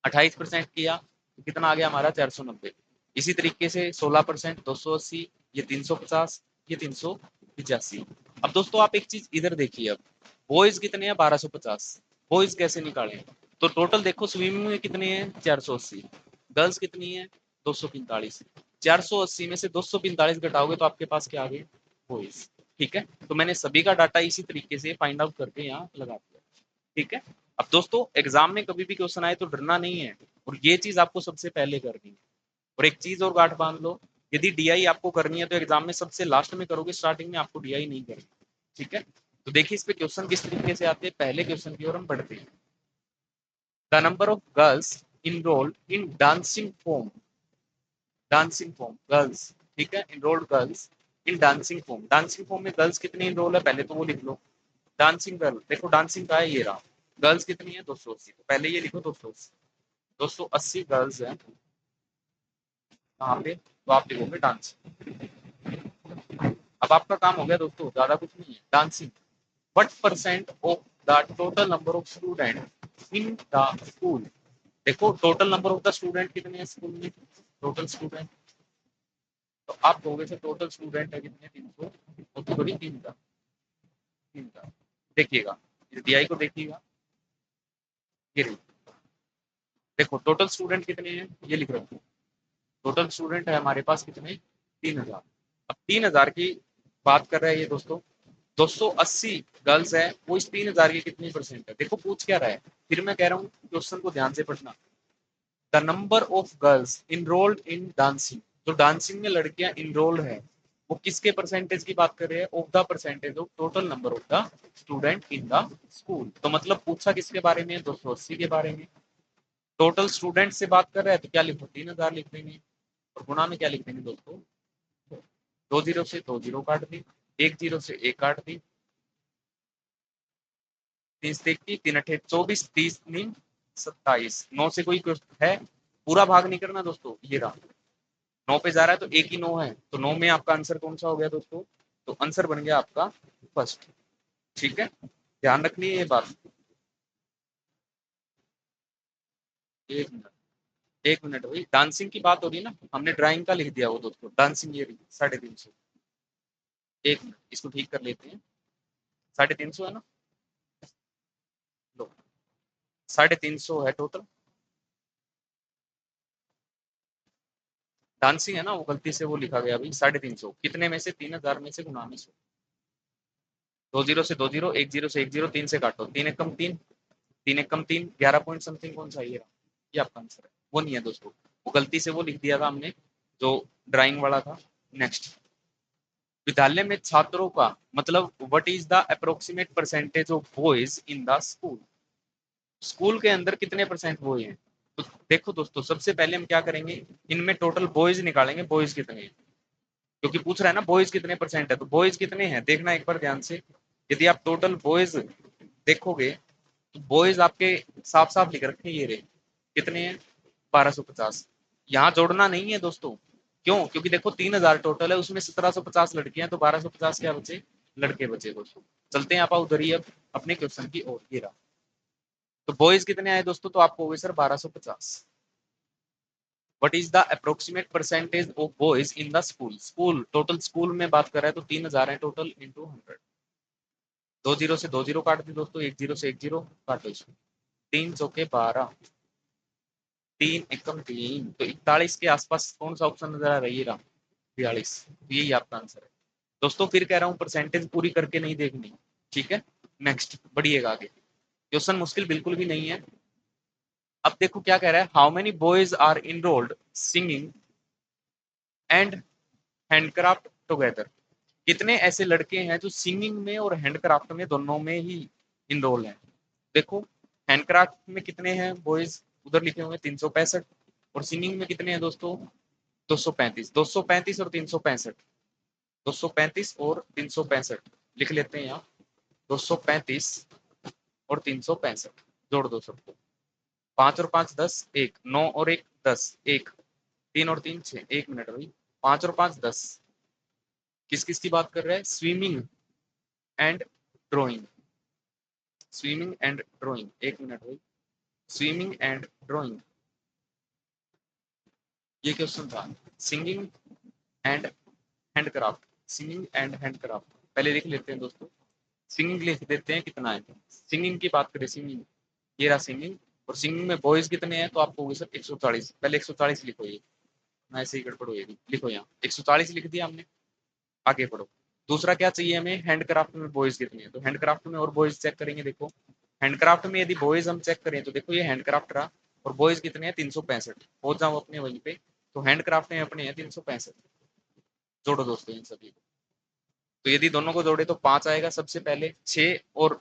28% किया तो कितना आ गया हमारा, 490। इसी तरीके से 16% 280, ये 350, ये 385। अब दोस्तों आप एक चीज इधर देखिए, अब बॉयज कितने हैं, 1250। बॉयज कैसे निकालें, तो टोटल देखो स्विमिंग में कितने हैं, 480। गर्ल्स कितनी है, 245। 480 में से 245 घटाओगे तो आपके पास क्या आ गए, बॉयज। ठीक है, तो मैंने सभी का डाटा इसी तरीके से फाइंड आउट करके यहाँ लगा दिया। ठीक है, अब दोस्तों एग्जाम में कभी भी क्वेश्चन आए तो डरना नहीं है, और ये चीज आपको सबसे पहले करनी है। और एक चीज और गांठ बांध लो, यदि डीआई आपको करनी है तो एग्जाम में सबसे लास्ट में करोगे, स्टार्टिंग में आपको डीआई नहीं करनी। ठीक है, तो देखिए इस पे क्वेश्चन किस तरीके से आते हैं, पहले क्वेश्चन की ओर हम बढ़ते हैं। The number of girls enrolled in dancing form dancing form girls, ठीक है, enrolled girls in dancing form. Dancing form में गर्ल्स कितनी इनरोल है पहले तो वो लिख लो। डांसिंग गर्ल, देखो डांसिंग का है ये रहा, गर्ल्स कितनी है 280, तो पहले ये लिखो 280, 280 गर्ल्स है यहाँ पे, तो आप लिखोगे डांसिंग। अब आपका काम हो गया दोस्तों, ज्यादा कुछ नहीं है। Dancing, what percent of the total number of student in the school. देखो total number of the student कितने हैं स्कूल में, टोटल स्टूडेंट, तो आप कहोगे सर टोटल स्टूडेंट है कितने 300, और तो थोड़ी 3 का, 3 का। देखिएगा इस DI को देखिएगा, ये रही। देखो टोटल स्टूडेंट कितने हैं ये लिख रखो, टोटल स्टूडेंट है हमारे पास कितने 3000। अब 3000 की बात कर रहे हैं ये दोस्तों, 280 गर्ल्स है, वो इस 3000 की कितनी परसेंट है, देखो पूछ क्या रहा है। फिर मैं कह रहा हूँ क्वेश्चन को ध्यान से पढ़ना। The number of girls enrolled in dancing, जो डांसिंग में लड़कियां इनरोल्ड है वो किसके परसेंटेज की बात कर रहे हैं, of the percentage of total number of the student in the school. तो मतलब पूछा किसके बारे में, 280 के बारे में। टोटल स्टूडेंट से बात कर रहे हैं तो क्या लिखो 3000 लिख देंगे, और गुणा में क्या लिख देंगे दोस्तों, 2 जीरो से 2 जीरो काट दी, 1 जीरो से 1 काट दी, 30 3 अठे 24, 30 नीम 27, 9 से कोई है, पूरा भाग नहीं करना दोस्तों, ये रहा 9 पे जा रहा है तो एक ही 9 है, तो 9 में आपका आंसर कौन सा हो गया दोस्तों, तो आंसर बन गया आपका फर्स्ट। ठीक है, ध्यान रखनी है ये बात। एक मिनट, एक मिनट भाई, डांसिंग की बात हो रही है ना, हमने ड्राइंग का लिख दिया वो दोस्तों, डांसिंग ये 350। एक मिनट इसको ठीक कर लेते हैं, 350 है ना, लो 350 है टोटल, डांसिंग है ना, वो गलती से वो लिखा गया भाई 350, कितने में से 3000 में से गुना में 100, 2 जीरो से 2 जीरो, 1 जीरो से 1 जीरो, 3 से काटो, 3 एक कम 3, 3 एक कम 3, 11 पॉइंट समथिंग कौन सा ये रहा, ये आपका आंसर है, वो नहीं है दोस्तों, वो गलती से वो लिख दिया था हमने जो ड्राइंग वाला था। नेक्स्ट, विद्यालय में छात्रों का मतलब what is the approximate percentage of boys in the school. School के अंदर कितने परसेंट बॉय हैं, तो देखो दोस्तों सबसे पहले हम क्या करेंगे, इनमें टोटल बॉयज निकालेंगे, बॉयज कितने हैं, क्योंकि पूछ रहा है ना बॉयज कितने परसेंट है, तो बॉयज कितने हैं देखना एक बार ध्यान से। यदि आप टोटल बॉयज देखोगे तो बॉयज आपके साफ साफ लिख रखे हैं, ये रहे कितने हैं 1250। यहाँ जोड़ना नहीं है दोस्तों, क्यों, क्योंकि देखो 3000 टोटल है, उसमें 1750 लड़कियां, तो 1250 क्या बचे, लड़के बचे दोस्तों। चलते हैं आप उधर ही अब अपने क्वेश्चन की ओर, ये रहा। तो बॉयज कितने आए दोस्तों, तो आपको होगी sir 1250। What is the approximate percentage of boys in the school, school total school में बात कर रहा है तो 3000 है टोटल इंटू 100, 2 जीरो से 2 जीरो काट दी दोस्तों, 1 जीरो से 1 जीरो काटो इसको, 3 चौके 12, 3 एकम 3, तो 41 के आसपास कौन सा ऑप्शन नजर आ रही है, 42, यही आपका आंसर है दोस्तों। फिर कह रहा हूँ परसेंटेज पूरी करके नहीं देखनी, ठीक है। नेक्स्ट बढ़िएगा आगे, क्वेश्चन मुश्किल बिल्कुल भी नहीं है। अब देखो क्या कह रहा है, how many boys are enrolled singing and handcraft together. कितने ऐसे लड़के हैं जो सिंगिंग में और हैंडक्राफ्ट में दोनों में ही इनरोल हैं। देखो हैंडक्राफ्ट में कितने हैं बॉयज, उधर लिखे होंगे 365, और सिंगिंग में कितने हैं दोस्तों 235, 235 और 365, 235 और 365 लिख लेते हैं यहाँ, 235 और 365 जोड़ दो सबको, 5 और 5 10, 1 9 और 1 10, 1 3 और 3 6, 1 मिनट भाई, 5 और 5 10, किस किस की बात कर रहे हैं, swimming and drawing, swimming and drawing, 1 minute भाई, स्विमिंग एंड ड्राइंग ये क्वेश्चन था। Singing and handcraft, singing and handcraft पहले लिख लेते हैं दोस्तों, सिंगिंग लिख देते हैं कितना है, सिंगिंग की बात करें सिंगिंग, ये रहा सिंगिंग, और सिंगिंग में बॉयज कितने हैं तो आपको होगी सर 140, पहले 140 लिखो, ये ना ऐसे ही गड़बड़ होगी, लिखो यहाँ 140 लिख दिया हमने, आगे पढ़ो। दूसरा क्या चाहिए हमें, हैंडक्राफ्ट में बॉयज कितने हैं, तो हैंडक्राफ्ट में और बॉयज चेक करेंगे, देखो हैंडक्राफ्ट में यदि बॉयज हम चेक करें तो देखो ये हैंडक्राफ्ट रहा, और बॉयज कितने हैं 365, पहुंच जाओ अपने वहीं पे, तो हैंडक्राफ्ट में अपने हैं 365, जोड़ो दोस्तों इन सभी को, तो यदि दोनों को जोड़े तो 5 आएगा सबसे पहले, 6 और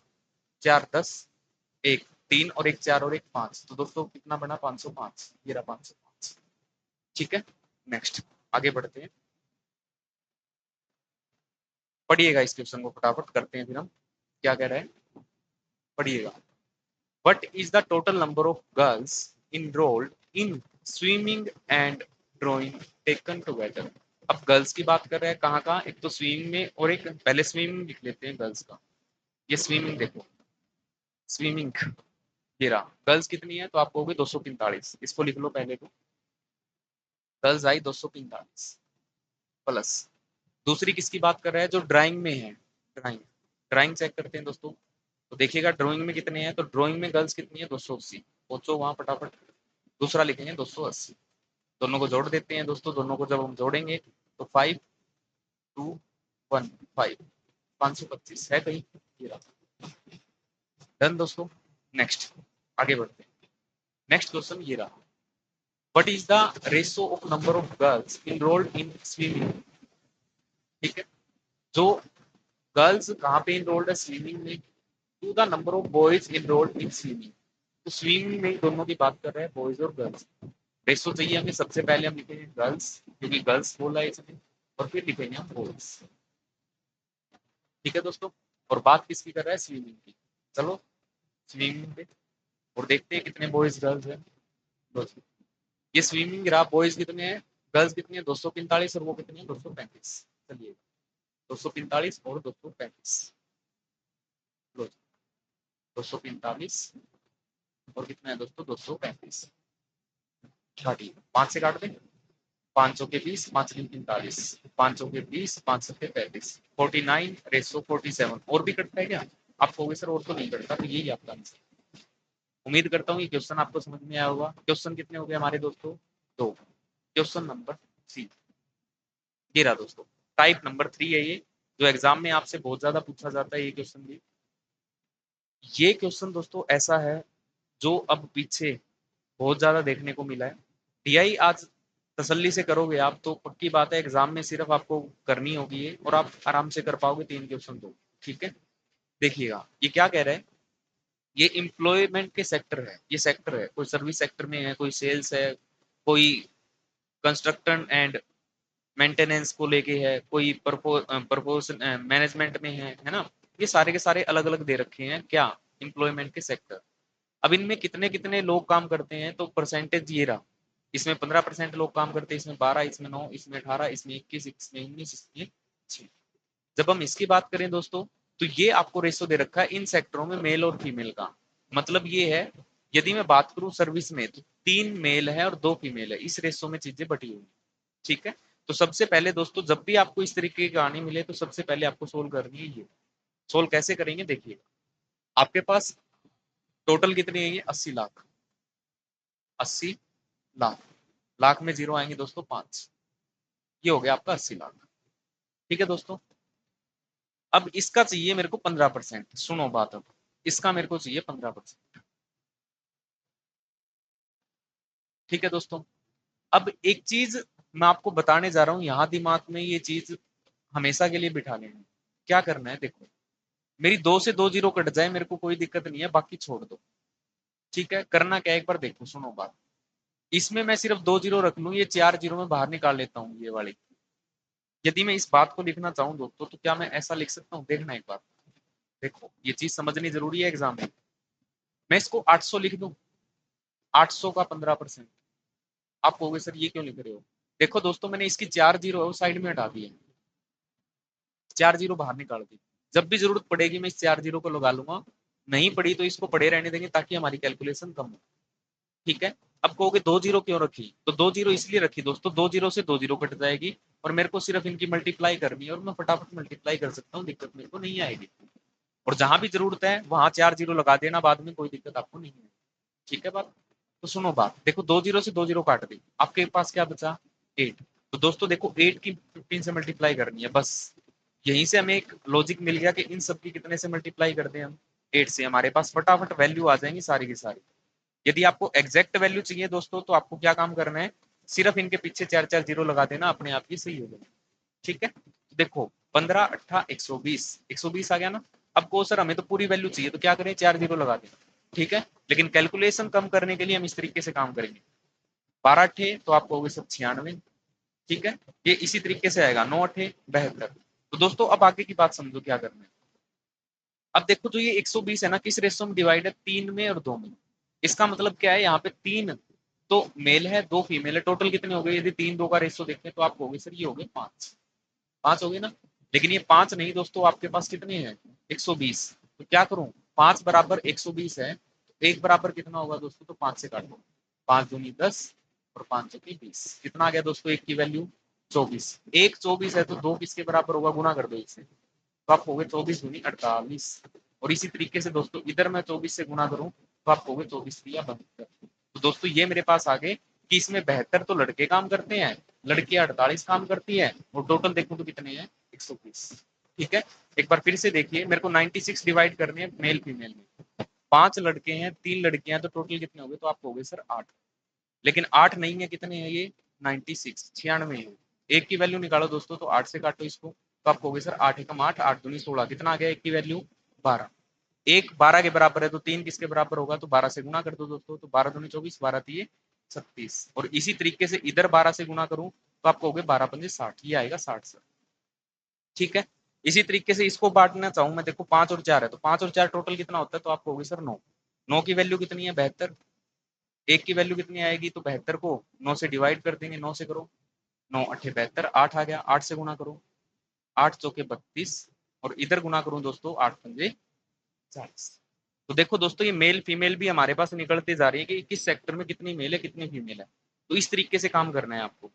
4 10, 1 3 और 1 4 और 1 5, तो दोस्तों कितना बना 505, ये रहा 505, ठीक है। नेक्स्ट आगे बढ़ते हैं, पढ़िएगा इस क्वेश्चन को फटाफट करते हैं फिर हम। क्या कह रहे हैं, पढ़िएगा। What is the total number of girls enrolled in swimming and drawing taken together. अब गर्ल्स की बात कर रहे हैं, कहाँ कहाँ, एक तो स्विमिंग में और एक पहले स्विमिंग लिख लेते हैं गर्ल्स का। ये स्विमिंग देखो, स्विमिंग ये रहा, गर्ल्स कितनी है तो आप कहोगे 245, इसको लिख लो पहले तो, गर्ल्स आई 245 प्लस। दूसरी किसकी बात कर रहा है, जो ड्राइंग में है, ड्राइंग, ड्राइंग चेक करते हैं दोस्तों। तो देखिएगा ड्राइंग में कितने हैं, तो ड्राइंग में गर्ल्स कितनी है 280, पहुंचो वहां फटाफट। दूसरा लिखेंगे 280, दोनों को जोड़ देते हैं दोस्तों, दोनों को जब हम जोड़ेंगे तो 5215, 525 है कहीं, ये रहा, डन दोस्तों। नेक्स्ट आगे बढ़ते हैं, नेक्स्ट क्वेश्चन ये रहा, what is the ratio of number of girls enrolled in swimming. ठीक है, जो गर्ल्स कहाँ पे इनरोल्ड है, स्विमिंग में, to the number of boys enrolled in swimming. तो स्विमिंग में दोनों की बात कर रहे हैं, बॉयज और गर्ल्स। रेशो चाहिए हमें, सबसे पहले हम लिखेंगे गर्ल्स, क्योंकि गर्ल्स बोला है इसमें, और फिर लिखेंगे हम बॉयज। ठीक है दोस्तों, और बात किसकी कर रहा है, स्विमिंग की। चलो स्विमिंग पे और देखते हैं कितने बॉयज गर्ल्स हैं। ये स्विमिंग रहा, बॉयज कितने हैं, गर्ल्स कितनी है 245, और वो कितनी है 235। चलिए 245 और 235, 245 और कितना है दोस्तों 235, काटिए, 5 से काट दें, 5 के 20, 5 के 45, 5 के 20, 5 के 35, 49 रेसो 47। और भी कटता है क्या, आप कहोगे सर और तो नहीं कटता, तो यही आपका आंसर। उम्मीद करता हूँ ये क्वेश्चन आपको समझ में आया होगा। क्वेश्चन कितने हो गए हमारे दोस्तों, 2। क्वेश्चन नंबर 3 ये रहा दोस्तों, टाइप नंबर 3 है ये, जो एग्जाम में आपसे बहुत ज्यादा पूछा जाता है ये क्वेश्चन भी। ये क्वेश्चन दोस्तों ऐसा है जो अब पीछे बहुत ज्यादा देखने को मिला है। टीआई आज तसल्ली से करोगे आप तो पक्की बात है एग्जाम में सिर्फ आपको करनी होगी ये, और आप आराम से कर पाओगे 3 क्वेश्चन तो। ठीक है, देखिएगा ये क्या कह रहा है, ये एम्प्लॉयमेंट के सेक्टर है, ये सेक्टर है, कोई सर्विस सेक्टर में है, कोई सेल्स है, कोई कंस्ट्रक्शन एंड मेंटेनेंस को लेके है, कोई परपोज मैनेजमेंट में है ना। ये सारे के सारे अलग अलग दे रखे हैं क्या, एम्प्लॉयमेंट के सेक्टर। अब इनमें कितने कितने लोग काम करते हैं, तो परसेंटेज ये रहा, इसमें 15% लोग काम करते हैं, इसमें 12, इसमें 9, इसमें 18, इसमें 21, इसमें 19, इसमें 6। जब हम इसकी बात करें दोस्तों, तो ये आपको रेशो दे रखा है इन सेक्टरों में मेल और फीमेल का। मतलब ये है, यदि मैं बात करूं सर्विस में तो 3 मेल है और 2 फीमेल है, इस रेशो में चीजें बटी हुई। ठीक है, तो सबसे पहले दोस्तों जब भी आपको इस तरीके की कहानी मिले तो सबसे पहले आपको सोल्व करनी है ये। सोल्व कैसे करेंगे देखिए, आपके पास टोटल कितनी है, 80 लाख, 80 लाख, लाख में जीरो आएंगे दोस्तों 5, ये हो गया आपका 80 लाख। ठीक है दोस्तों, अब इसका चाहिए मेरे को 15%, सुनो बात, अब इसका मेरे को चाहिए 15%। ठीक है दोस्तों, अब एक चीज मैं आपको बताने जा रहा हूं, यहां दिमाग में ये चीज हमेशा के लिए बिठा लेना। क्या करना है देखो, मेरी 2 से 2 जीरो कट जाए मेरे को कोई दिक्कत नहीं है, बाकी छोड़ दो। ठीक है, करना क्या, एक बार देखो सुनो बात, इसमें मैं सिर्फ 2 जीरो रख लूं, ये 4 जीरो में बाहर निकाल लेता हूँ ये वाली। यदि मैं इस बात को लिखना चाहूँ दोस्तों तो क्या मैं ऐसा लिख सकता हूँ, देखना एक बार, देखो ये चीज समझनी जरूरी है एग्जाम में। मैं इसको 800 लिख दूं, 800 का 15%। आप कहोगे सर ये क्यों लिख रहे हो, देखो दोस्तों मैंने इसकी 4 जीरो है वो साइड में हटा दिए, 4 जीरो बाहर निकाल दी। जब भी जरूरत पड़ेगी मैं इस 4 जीरो को लगा लूंगा, नहीं पड़ी तो इसको पड़े रहने देंगे ताकि हमारी कैलकुलेशन कम हो। ठीक है, अब कहोगे 2 जीरो क्यों रखी, तो 2 जीरो इसलिए रखी दोस्तों, 2 जीरो से 2 जीरो कट जाएगी और मेरे को सिर्फ इनकी मल्टीप्लाई करनी है, और मैं फटाफट मल्टीप्लाई कर सकता हूँ, दिक्कत मेरे को नहीं आएगी। और जहां भी जरूरत है वहां 4 जीरो लगा देना बाद में, कोई दिक्कत आपको नहीं है। ठीक है बात, तो सुनो बात, देखो 2 जीरो से 2 जीरो काट दी, आपके पास क्या बचा 8। तो दोस्तों देखो 8 की 15 से मल्टीप्लाई करनी है बस, यहीं से हमें एक लॉजिक मिल गया कि इन सब की कितने से मल्टीप्लाई कर दें हम, 8 से, हमारे पास फटाफट वैल्यू आ जाएंगी सारी की सारी। यदि आपको एग्जैक्ट वैल्यू चाहिए दोस्तों तो आपको क्या काम करना है, सिर्फ इनके पीछे 4 4 जीरो लगा देना, अपने आप ही सही हो जाएगा। ठीक है, तो देखो 15 8 120, 120 आ गया ना। अब को सर हमें तो पूरी वैल्यू चाहिए, तो क्या करें 4 जीरो लगा दें। ठीक है, लेकिन कैलकुलेशन कम करने के लिए हम इस तरीके से काम करेंगे, 12 थे तो आप कहोगे सब 96, ठीक है, ये इसी तरीके से आएगा 9 8 72। तो दोस्तों अब आगे की बात समझो क्या करना है। अब देखो जो ये 120 है ना, किस रेशो में डिवाइड है, 3 में और 2 में। इसका मतलब क्या है, यहाँ पे 3 तो मेल है, 2 फीमेल है, टोटल कितने हो गए, यदि 3 2 का रेशो देखें तो आप कहोगे सर ये हो गए 5। 5 हो गए ना, लेकिन ये 5 नहीं दोस्तों, आपके पास कितने हैं, 120। तो क्या करूं, 5 बराबर 120 है, तो 1 बराबर कितना होगा दोस्तों, तो 5 से काटो, 5 दूनी 10 और 5 चौकी 20। कितना आ गया दोस्तों, एक की वैल्यू 24। एक 24 है तो 2 किसके बराबर होगा, गुना कर दो इससे, तो आप हो गए 24 दूनी 48। और इसी तरीके से दोस्तों इधर मैं 24 से गुना करूं तो आप हो गए 24 या 72। तो दोस्तों ये मेरे पास आ गए कि इसमें 72 तो लड़के काम करते हैं, लड़कियां 48 काम करती है, और टोटल देखो तो कितने हैं, 120। ठीक है, एक बार फिर से देखिए, मेरे को 96 डिवाइड करने हैं मेल फीमेल में। 5 लड़के हैं 3 लड़कियां, तो टोटल कितने हो गए, तो आप हो गए सर 8। लेकिन 8 नहीं है, कितने हैं ये, 96 96 है। एक की वैल्यू निकालो दोस्तों, तो 8 से काटो इसको, तो आप कहोगे सर 8 एकम 8 8 दूनी 16, कितना आ गया एक की वैल्यू 12। एक 12 के बराबर है तो 3 किसके बराबर होगा, तो 12 से गुना कर दो दोस्तों, तो 12 दूनी 24 12 तीय 36। और इसी तरीके से इधर 12 से गुना करूं तो आप कहोगे 12 पंजे 60, ये आएगा 60 सर। ठीक है, इसी तरीके से इसको बांटना चाहूं मैं, देखो 5 और 4 है, तो 5 और 4 टोटल कितना होता है, तो आप कहोगे सर 9। 9 की वैल्यू कितनी है, 72। एक की वैल्यू कितनी आएगी, तो 72 को 9 से डिवाइड कर देंगे, 9 से करो, 9 अठे 72, 8 आ गया, 8 से गुना करो, 8 चौके 32, और इधर गुना करूं दोस्तों, 8 पंजे 40। तो देखो दोस्तों ये मेल फीमेल भी हमारे पास निकलते जा रही है कि किस सेक्टर में कितनी मेल है कितनी फीमेल है। तो इस तरीके से काम करना है आपको।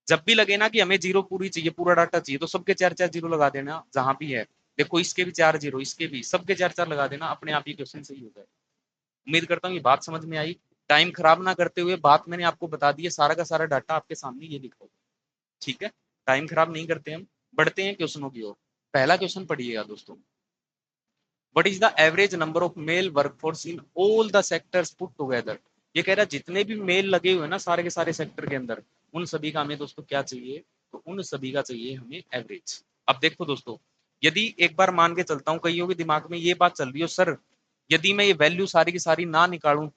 जब भी लगे ना कि हमें जीरो पूरी चाहिए, पूरा डाटा चाहिए, तो सबके 4 4 जीरो लगा देना जहां भी है। देखो इसके भी 4 जीरो, इसके भी, सबके 4 4 लगा देना, अपने आप ही क्वेश्चन सही हो जाए। उम्मीद करता हूँ ये बात समझ में आई। टाइम खराब ना करते हुए बात मैंने आपको बता दी है, सारा का सारा डाटा आपके सामने ये लिखा होगा। ठीक है, टाइम खराब नहीं करते हम, बढ़ते हैं क्वेश्चनों की ओर। पहला क्वेश्चन पढ़िएगा दोस्तों। What is the average number of male workforce in all the sectors put together. ये कह रहा है जितने भी मेल लगे हुए हैं ना सारे के सारे सेक्टर के अंदर, उन सभी का हमें दोस्तों क्या चाहिए, तो उन सभी का चाहिए हमें एवरेज। अब देखो दोस्तों, यदि एक बार मान के चलता हूँ कईयों के दिमाग में ये बात चल रही हो, सर यदि मैं ये वैल्यू सारी की सारी ना निकालूं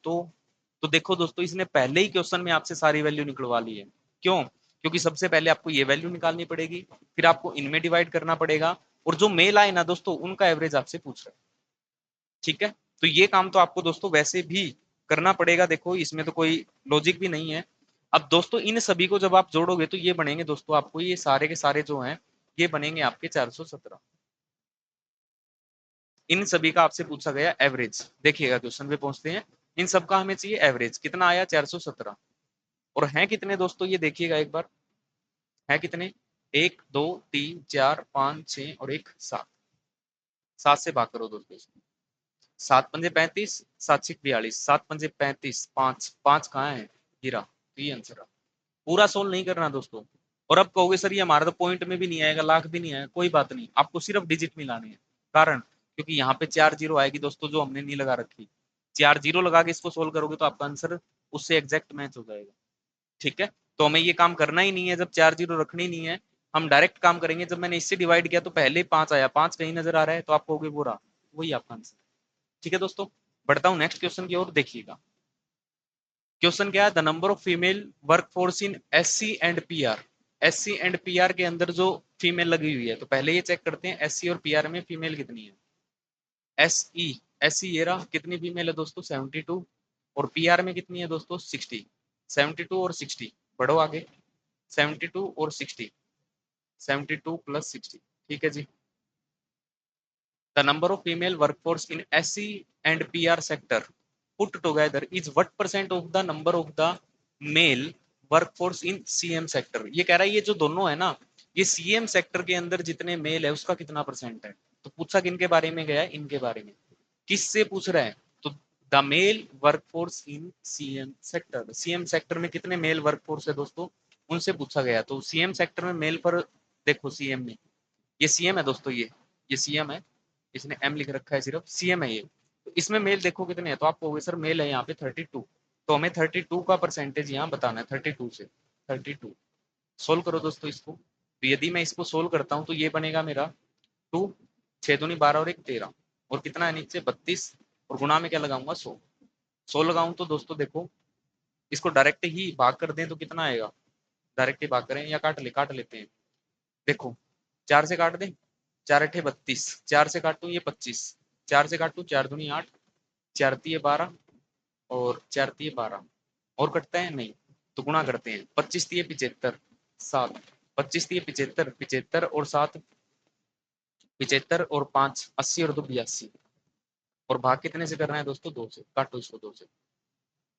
तो देखो दोस्तों इसने पहले ही क्वेश्चन में आपसे सारी वैल्यू निकलवा ली है। क्यों, क्योंकि सबसे पहले आपको ये वैल्यू निकालनी पड़ेगी, फिर आपको इनमें डिवाइड करना पड़ेगा, और जो मेल आए ना दोस्तों उनका एवरेज आपसे पूछ रहा है। ठीक है, तो ये काम तो आपको दोस्तों वैसे भी करना पड़ेगा, देखो इसमें तो कोई लॉजिक भी नहीं है। अब दोस्तों इन सभी को जब आप जोड़ोगे तो ये बनेंगे दोस्तों, आपको ये सारे के सारे जो हैं ये बनेंगे आपके 417। इन सभी का आपसे पूछा गया एवरेज, देखिएगा क्वेश्चन पे पहुंचते हैं। इन सब का हमें चाहिए एवरेज, कितना आया 417। और हैं कितने दोस्तों, ये देखिएगा एक बार, है कितने, 1 2 3 4 5 6 और एक 7। 7 से भाग करो दोस्तों, 7 पंजे 35, 7 6 42, 7 पंजे 35, 5 5 कहाँ है, गिरा, तो ये आंसर है। पूरा सोल्व नहीं करना दोस्तों। और अब कहोगे सर ये हमारा तो पॉइंट में भी नहीं आएगा, लाख भी नहीं आएगा, कोई बात नहीं, आपको सिर्फ डिजिट मिलाने हैं। कारण क्योंकि यहाँ पे 4 जीरो आएगी दोस्तों जो हमने नहीं लगा रखी, 4 जीरो लगा के इसको सोल्व करोगे तो आपका आंसर उससे एग्जैक्ट मैच हो जाएगा। ठीक है, तो हमें ये काम करना ही नहीं है, जब 4 जीरो रखनी ही नहीं है, हम डायरेक्ट काम करेंगे। जब मैंने इससे डिवाइड किया तो पहले 5 आया, 5 कहीं नजर आ रहा है, तो आप कहोगे वो रहा, वही आपका आंसर। ठीक है दोस्तों, बढ़ता हूँ नेक्स्ट क्वेश्चन की ओर, देखिएगा क्वेश्चन क्या है, the number of female work force in SC and PR. SC and PR के अंदर जो फीमेल लगी हुई है, तो पहले ये चेक करते हैं एससी और पीआर में फीमेल कितनी है। एसई, एससी ये रहा, कितनी फीमेल है दोस्तों 72, और पीआर में कितनी है दोस्तों 60। 72 और 60, बढ़ो आगे, 72 और 60, 72 प्लस 60। ठीक है जी, the number of female workforce in SC and PR sector put together is what percent of the number of the male workforce in CM sector। ये कह रहा है ये जो दोनों है ना, ये सीएम सेक्टर के अंदर जितने मेल है उसका कितना परसेंट है। तो पूछा किनके बारे में गया है, इनके बारे में। किससे पूछ रहा है, तो the male workforce in CM sector. CM sector में कितने मेल वर्कफोर्स है दोस्तों, उनसे पूछा गया। तो सीएम सेक्टर में मेल पर देखो, सीएम में ये सीएम है दोस्तों, ये सीएम है, इसने एम लिख रखा है, सिर्फ सीएम है ये। तो इसमें मेल देखो कितने हैं, तो आप कहोगे सर मेल है यहाँ पे 32। तो हमें 32 का परसेंटेज यहाँ बताना है, 32 से 32 सोल्व करो दोस्तों इसको। तो यदि मैं इसको सोल्व करता हूँ तो ये बनेगा मेरा 2, 6 दूनी 12 और 1 13, और कितना है नीचे 32, और गुणा में क्या लगाऊंगा 100। 100 लगाऊं तो दोस्तों देखो, इसको डायरेक्ट ही भाग कर दें तो कितना आएगा, डायरेक्ट ही भाग करें या काट लेते हैं। देखो 4 से काट दें, 4 अठे 32, 4 से काटूं ये 25, 4 से काटूं 4 दूनी 8, 4 तिये 12 और 4 तिये 12 और कटता है नहीं तो गुणा करते हैं। 25 तिये 75, 7, 25 तिये 75, 75 और 7 75 और 5 80 और 2 82 और भाग कितने से करना है दोस्तों? 2 से। काटो इसको 2 से,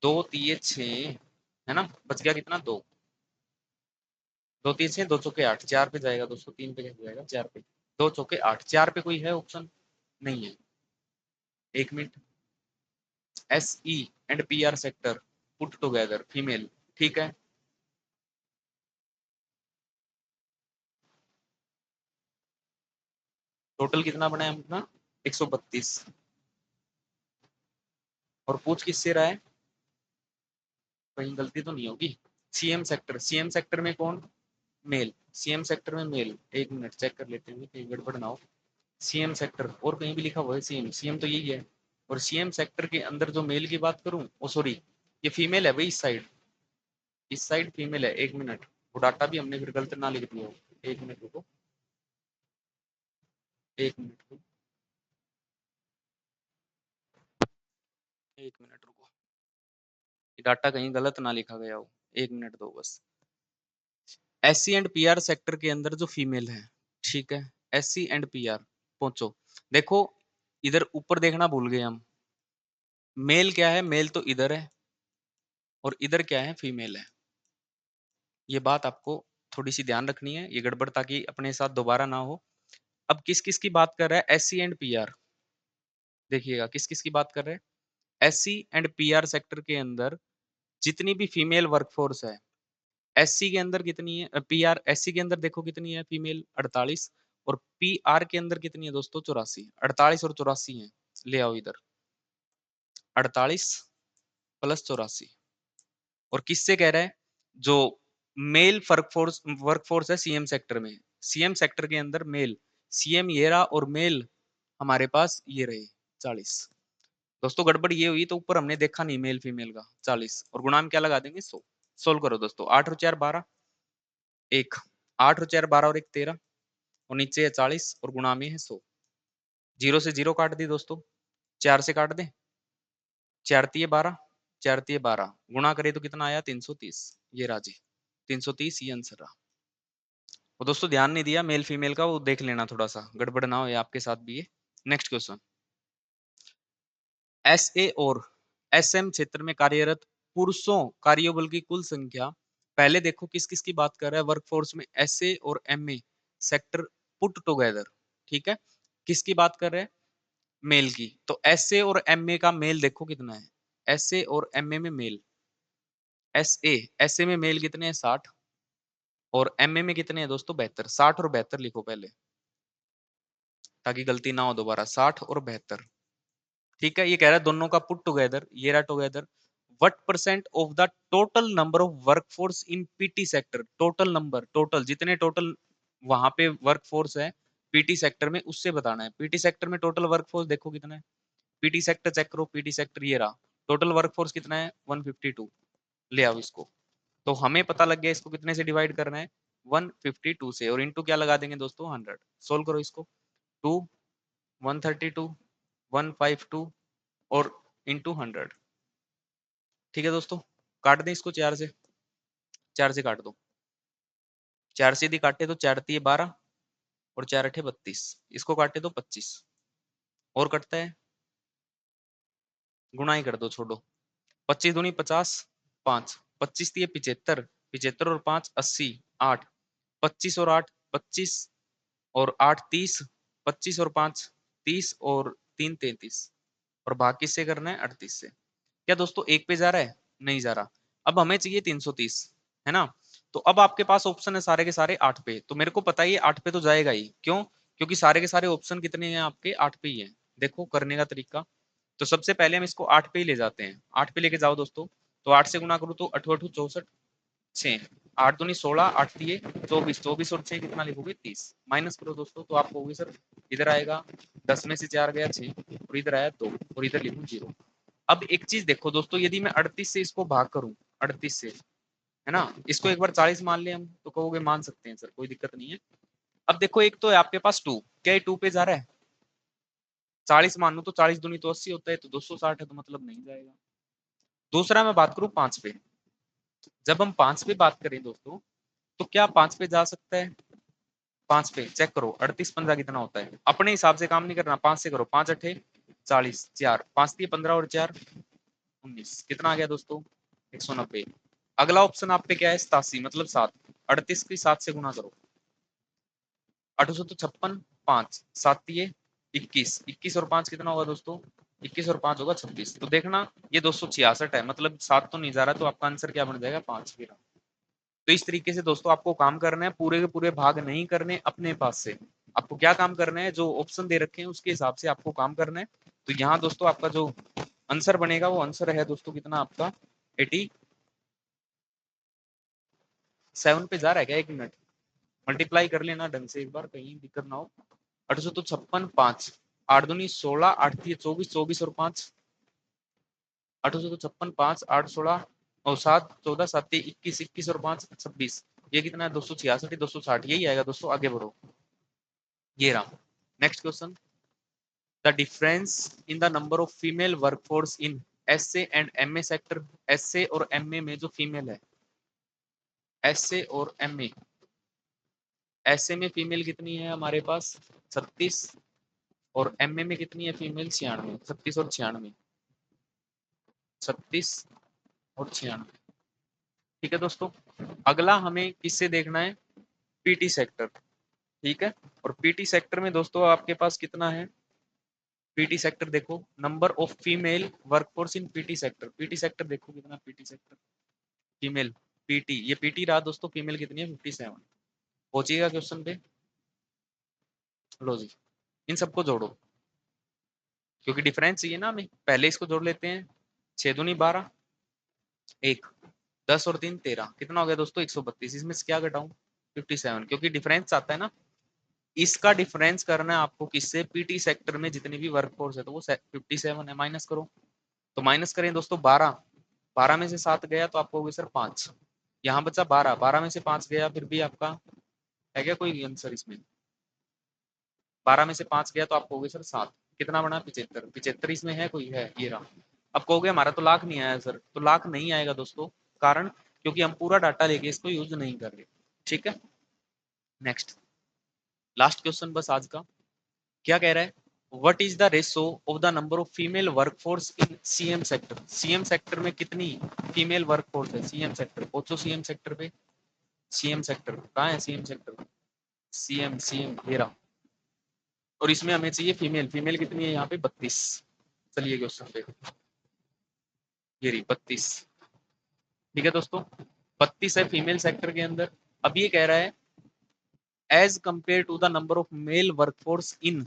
2 तिये 6 है ना, बच गया कितना? 2, 2 तिये 6, 2 चौके 8, 4 पे जाएगा दोस्तों, 3 पे कैसे जाएगा? 4 पे, 2 चौके 8, 4 पे कोई है ऑप्शन? नहीं है। 1 minute. SE and PR sector put together female, ठीक है। टोटल कितना बना है अपना? 132 और पूछ किससे रहा है? कहीं गलती तो नहीं होगी। CM सेक्टर में कौन? मेल। CM सेक्टर में मेल, 1 मिनट चेक कर लेते हैं कहीं गड़बड़ ना हो। CM सेक्टर और कहीं भी लिखा हुआ है CM, CM तो यही है। और CM सेक्टर के अंदर जो मेल की बात करूं, ओ सॉरी ये फीमेल है भाई, इस साइड फीमेल है। 1 मिनट, वो डाटा भी हमने फिर गलत ना लिख दिया हो। 1 मिनट रुको, 1 मिनट रुको, 1 मिनट रुको, डाटा कहीं गलत ना लिखा गया हो। 1 मिनट दो बस। SC एंड PR सेक्टर के अंदर जो फीमेल है, ठीक है, SC एंड PR पहुंचो। देखो इधर ऊपर देखना भूल गए हम, मेल क्या है? मेल तो इधर है और इधर क्या है? फीमेल है। ये बात आपको थोड़ी सी ध्यान रखनी है, ये गड़बड़ ताकि अपने साथ दोबारा ना हो। अब किस किस की बात कर रहा है? SC एंड PR, देखिएगा किस किस की बात कर रहे हैं। SC एंड PR सेक्टर के अंदर जितनी भी फीमेल वर्कफोर्स है, SC के अंदर कितनी है? PR SC के अंदर देखो कितनी है फीमेल? 48। और PR के अंदर कितनी है दोस्तों? 84। 48 और 84 है, ले आओ इधर। 48 प्लस 84 और किससे कह रहा है? जो मेल वर्कफोर्स है CM सेक्टर में, CM सेक्टर के अंदर मेल, CM ये रहा और मेल हमारे पास ये रहे 40। दोस्तों गड़बड़ ये हुई तो ऊपर हमने देखा नहीं मेल फीमेल का 40 और गुणा में क्या लगा देंगे? 100। सोल्व करो दोस्तों, 8 और 4 12, एक 8 और 4 12 और 1 13 और नीचे है 40 और गुणा में है 100। जीरो से जीरो काट दी दोस्तों, 4 से काट दे, 4 तिये 12, 4 तिये 12 गुणा करे तो कितना आया? 330। ये राजी 330 ये आंसर रहा। वो दोस्तों ध्यान नहीं दिया मेल फीमेल का, वो देख लेना थोड़ा सा, गड़बड़ ना हो आपके साथ भी ये। नेक्स्ट क्वेश्चन, SA और SM क्षेत्र में कार्यरत पुरुषों कार्यबल की कुल संख्या। पहले देखो किस किस की बात कर रहा है वर्कफोर्स में? SA और MA सेक्टर पुट टुगेदर, ठीक है। किसकी बात कर रहे हैं? मेल की। तो SA और MA का मेल देखो कितना है? SA और MA में मेल, SA में मेल कितने हैं? 60 और MA में कितने हैं दोस्तों? 72। 60 और 72 लिखो पहले ताकि गलती ना हो दोबारा। 60 और 72, ठीक है। ये कह रहा है दोनों का पुट टुगेदर, ये रहा together, what percent of the total number of workforce in PT sector. Total number, total जितने टोटल वहां पे वर्कफोर्स है PT सेक्टर में, उससे बताना है। PT सेक्टर में टोटल वर्कफोर्स देखो कितना है? PT सेक्टर चेक करो, PT सेक्टर ये रहा, टोटल वर्कफोर्स कितना है? 152। ले आओ इसको, तो हमें पता लग गया इसको कितने से डिवाइड करना है? 152 से, और इनटू क्या लगा देंगे दोस्तों? 100। सोल्व करो इसको, 2 132 152 और इंटू 100, ठीक है दोस्तों। काट दें इसको 4 से, 4 से काट दो, 4 से यदि काटे तो 4 तिये 12 और 4 अठे 32, इसको काटे तो 25 और कटता है, गुणा ही कर दो, छोड़ो। 25 दूनी 50, 5 25 तिये 75, 75 और 5 80, 8 25 और 8 25 और 8 30, 25 और 5 30 और 3 33 और भाग किससे करना है? 38 से। क्या दोस्तों एक पे जा रहा है? नहीं जा रहा। अब हमें चाहिए 330, है ना। तो अब आपके पास ऑप्शन है सारे के सारे 8 पे, तो मेरे को पता ही 8 पे तो जाएगा ही। क्यों? क्योंकि सारे के सारे ऑप्शन कितने हैं आपके? 8 पे ही है। देखो करने का तरीका, तो सबसे पहले हम इसको 8 पे ही ले जाते हैं। 8 पे लेके जाओ दोस्तों, तो 8 से गुना करूँ तो 8 8 64, 6 8 दूनी 16, 8 दिए 24, 24 और 6 कितना लिखोगे? 30। माइनस करो दोस्तों तो आपको होगी सर, इधर आएगा 10 में से 4 गया 6 और इधर आया 2 और इधर लिखूं 0। अब एक चीज देखो दोस्तों, यदि मैं 38 से इसको भाग करूं, 38 से है ना। इसको एक बार 40 मान ले हम तो कहोगे मान सकते हैं सर, कोई दिक्कत नहीं है। अब देखो एक तो है आपके पास 2, क्या ये 2 पे जा रहा है? 40 मान लो तो 40 दूनी तो 80 होता है, तो 260 है, तो मतलब नहीं जाएगा। दूसरा मैं बात करूं 5 पे, जब हम 5 पे बात करें दोस्तों, तो क्या 5 पे जा सकता है? 5 पे चेक करो, 38 15 कितना होता है, अपने हिसाब से काम नहीं करना, 5 से करो, 5 अठे 40, 4 5 दिए 15 और 4 19, कितना आ गया दोस्तों? 190। अगला ऑप्शन आप पे क्या है? 87 मतलब 7, 38 की 7 से गुना करो, 856 5 7 दिए 21, 21 और 5 कितना होगा दोस्तों? 21 और 5 होगा 26। तो देखना ये 266 है, मतलब 7 तो नहीं जा रहा, तो आपका आंसर क्या बन जाएगा? 5। तो इस तरीके से दोस्तों आपको काम करना है, पूरे के पूरे भाग नहीं करने अपने पास से। आपको क्या काम करना है? जो ऑप्शन दे रखे हैं उसके हिसाब से आपको काम करना है। तो यहाँ दोस्तों आपका जो आंसर बनेगा वो आंसर है दोस्तों कितना आपका? 87 पे जा रहा है क्या? 1 मिनट मल्टीप्लाई कर लेना ढंग से एक बार, कहीं दिक्कत ना हो। 856 5 8 दूनी 16 8 दिए 24 24 और 5 856 5 8 16 और 7 14 7 21 21 और 5 26, ये कितना है? 266 260, यही आएगा दोस्तों। आगे बढ़ो, ये रहा next question. The difference in the number of female workforce in SA and MA sector. SA और एमए में जो फीमेल है, एसए और एमए, एसए में फीमेल कितनी है हमारे पास? 36, और एमए में कितनी है फीमेल? 96, 36 और 96, 36 और 96। ठीक है दोस्तों, अगला हमें किससे देखना है? PT sector. ठीक है, और पीटी सेक्टर में दोस्तों आपके पास कितना है? पीटी सेक्टर देखो, number of female workforce in PT sector. PT sector देखो कितना? पीटी सेक्टर फीमेल, पीटी, ये पीटी रहा दोस्तों, फीमेल कितनी है? 57। पहुंचिएगा क्वेश्चन पे, लो जी, इन सबको जोड़ो, क्योंकि डिफरेंस चाहिए ना हमें, पहले इसको जोड़ लेते हैं। 6 दूनी 12, 1 10 और 3 13, कितना हो गया दोस्तों? 132। इसमें से क्या घटाऊं? 57, क्योंकि डिफरेंस आता है ना, इसका डिफरेंस करना है आपको किससे? पीटी सेक्टर में जितनी भी वर्कफोर्स है, तो वो 57 है, माइनस करो। तो माइनस करें दोस्तों 12, 12 में से 7 गया तो आपको होगी सर 5, यहाँ बचा 12, 12 में से 5 गया, फिर भी आपका है क्या कोई आंसर इसमें? 12 में से 5 गया तो आपको होगी सर 7, कितना बना? 75, 75 इसमें है कोई? है, ये रहा। अब कहोगे हमारा तो लाख नहीं आया सर, तो लाख नहीं आएगा दोस्तों, कारण क्योंकि हम पूरा डाटा लेके इसको यूज नहीं कर रहे। ठीक है, नेक्स्ट लास्ट क्वेश्चन बस आज का, क्या कह रहा है? What is the ratio of the number of female workforce in CM sector. CM sector में कितनी फीमेल वर्कफोर्स है? सीएम सेक्टर पहुंचो, सीएम सेक्टर पे, सीएम सेक्टर कहाँ है? सीएम सेक्टर, सीएम सीएम ये रहा, और इसमें हमें चाहिए फीमेल, फीमेल कितनी है यहाँ पे? 32। चलिए क्वेश्चन पे, ये रही 32। ठीक है दोस्तों, 32 है फीमेल सेक्टर के अंदर। अब ये कह रहा है as compare to the number of male workforce in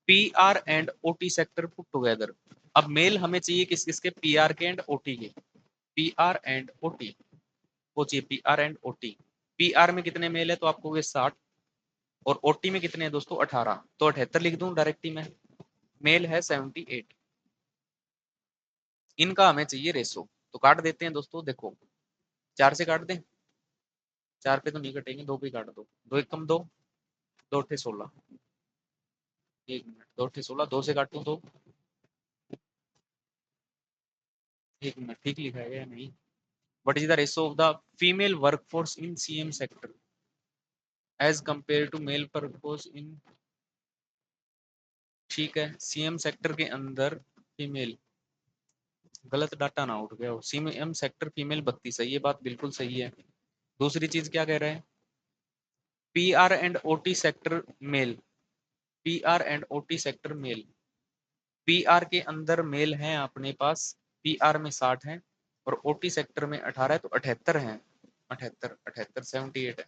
PR and OT sector put together. अब मेल हमें चाहिए किस किसके? पीआर के एंड ओटी के, पीआर एंड ओटी, वो चाहिए पीआर एंड ओटी। पीआर में कितने मेल है? तो आपको 60, और ओटी में कितने हैं दोस्तों? 18, तो 78 लिख दूं डायरेक्ट ही मैं, मेल है 78। इनका हमें चाहिए रेशो, तो काट देते हैं दोस्तों, देखो 4 से काट दें, 4 पे तो नहीं कटेंगे, 2 पे काट दो, 2 एकम 2, 2 अठे 16, 1 मिनट, 2 अठे 16, 2 से काटूं तो 1 मिनट, ठीक लिखा है या नहीं? What is the ratio of the female workforce in CM sector as compare to male workforce in, ठीक है, सीएम सेक्टर के अंदर फीमेल, गलत डाटा ना उठ गया हो, सीएम सेक्टर फीमेल 32 है, ये बात बिल्कुल सही है। दूसरी चीज क्या कह रहा है? PR and OT sector male, PR and OT sector male, PR के अंदर मेल है अपने पास, पीआर में 60 है, और ओटी सेक्टर में 18 है, तो 78 है, 78 78 78 है।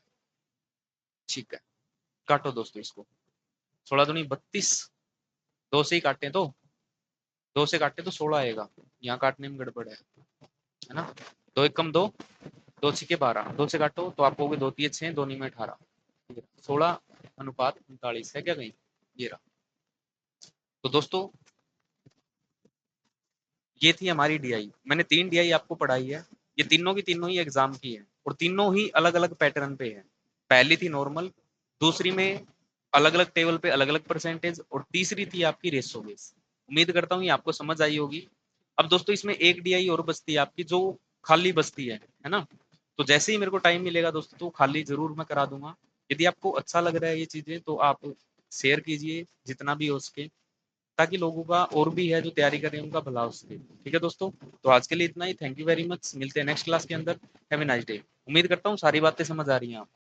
ठीक है, काटो दोस्तों इसको, 16 दूनी 32, 2 से ही काटे तो, 2 से काटे तो 16 आएगा, यहाँ काटने में गड़बड़ है ना। 2 एकम 2, 2 छिके 12, 2 से काटो तो आपको होगी 2 तिये 6, 2 नी में 18, 16 अनुपात 39 है क्या कहीं? ये रहा। तो दोस्तों ये थी हमारी डीआई, मैंने 3 डीआई आपको पढ़ाई है, ये तीनों की तीनों ही एग्जाम की है और तीनों ही अलग अलग पैटर्न पे है। पहली थी नॉर्मल, दूसरी में अलग अलग टेबल पे अलग अलग परसेंटेज, और तीसरी थी आपकी रेशो बेस। उम्मीद करता हूँ ये आपको समझ आई होगी। अब दोस्तों इसमें एक डीआई और बचती है आपकी, जो खाली बचती है ना। तो जैसे ही मेरे को टाइम मिलेगा दोस्तों, तो खाली जरूर मैं करा दूंगा। यदि आपको अच्छा लग रहा है ये चीजें, तो आप शेयर कीजिए जितना भी हो सके, ताकि लोगों का और भी है जो तैयारी कर रहे हैं उनका भला हो सके। ठीक है दोस्तों, तो आज के लिए इतना ही। थैंक यू वेरी मच, मिलते हैं नेक्स्ट क्लास के अंदर। Have a nice day. उम्मीद करता हूँ सारी बातें समझ आ रही हैं आपको।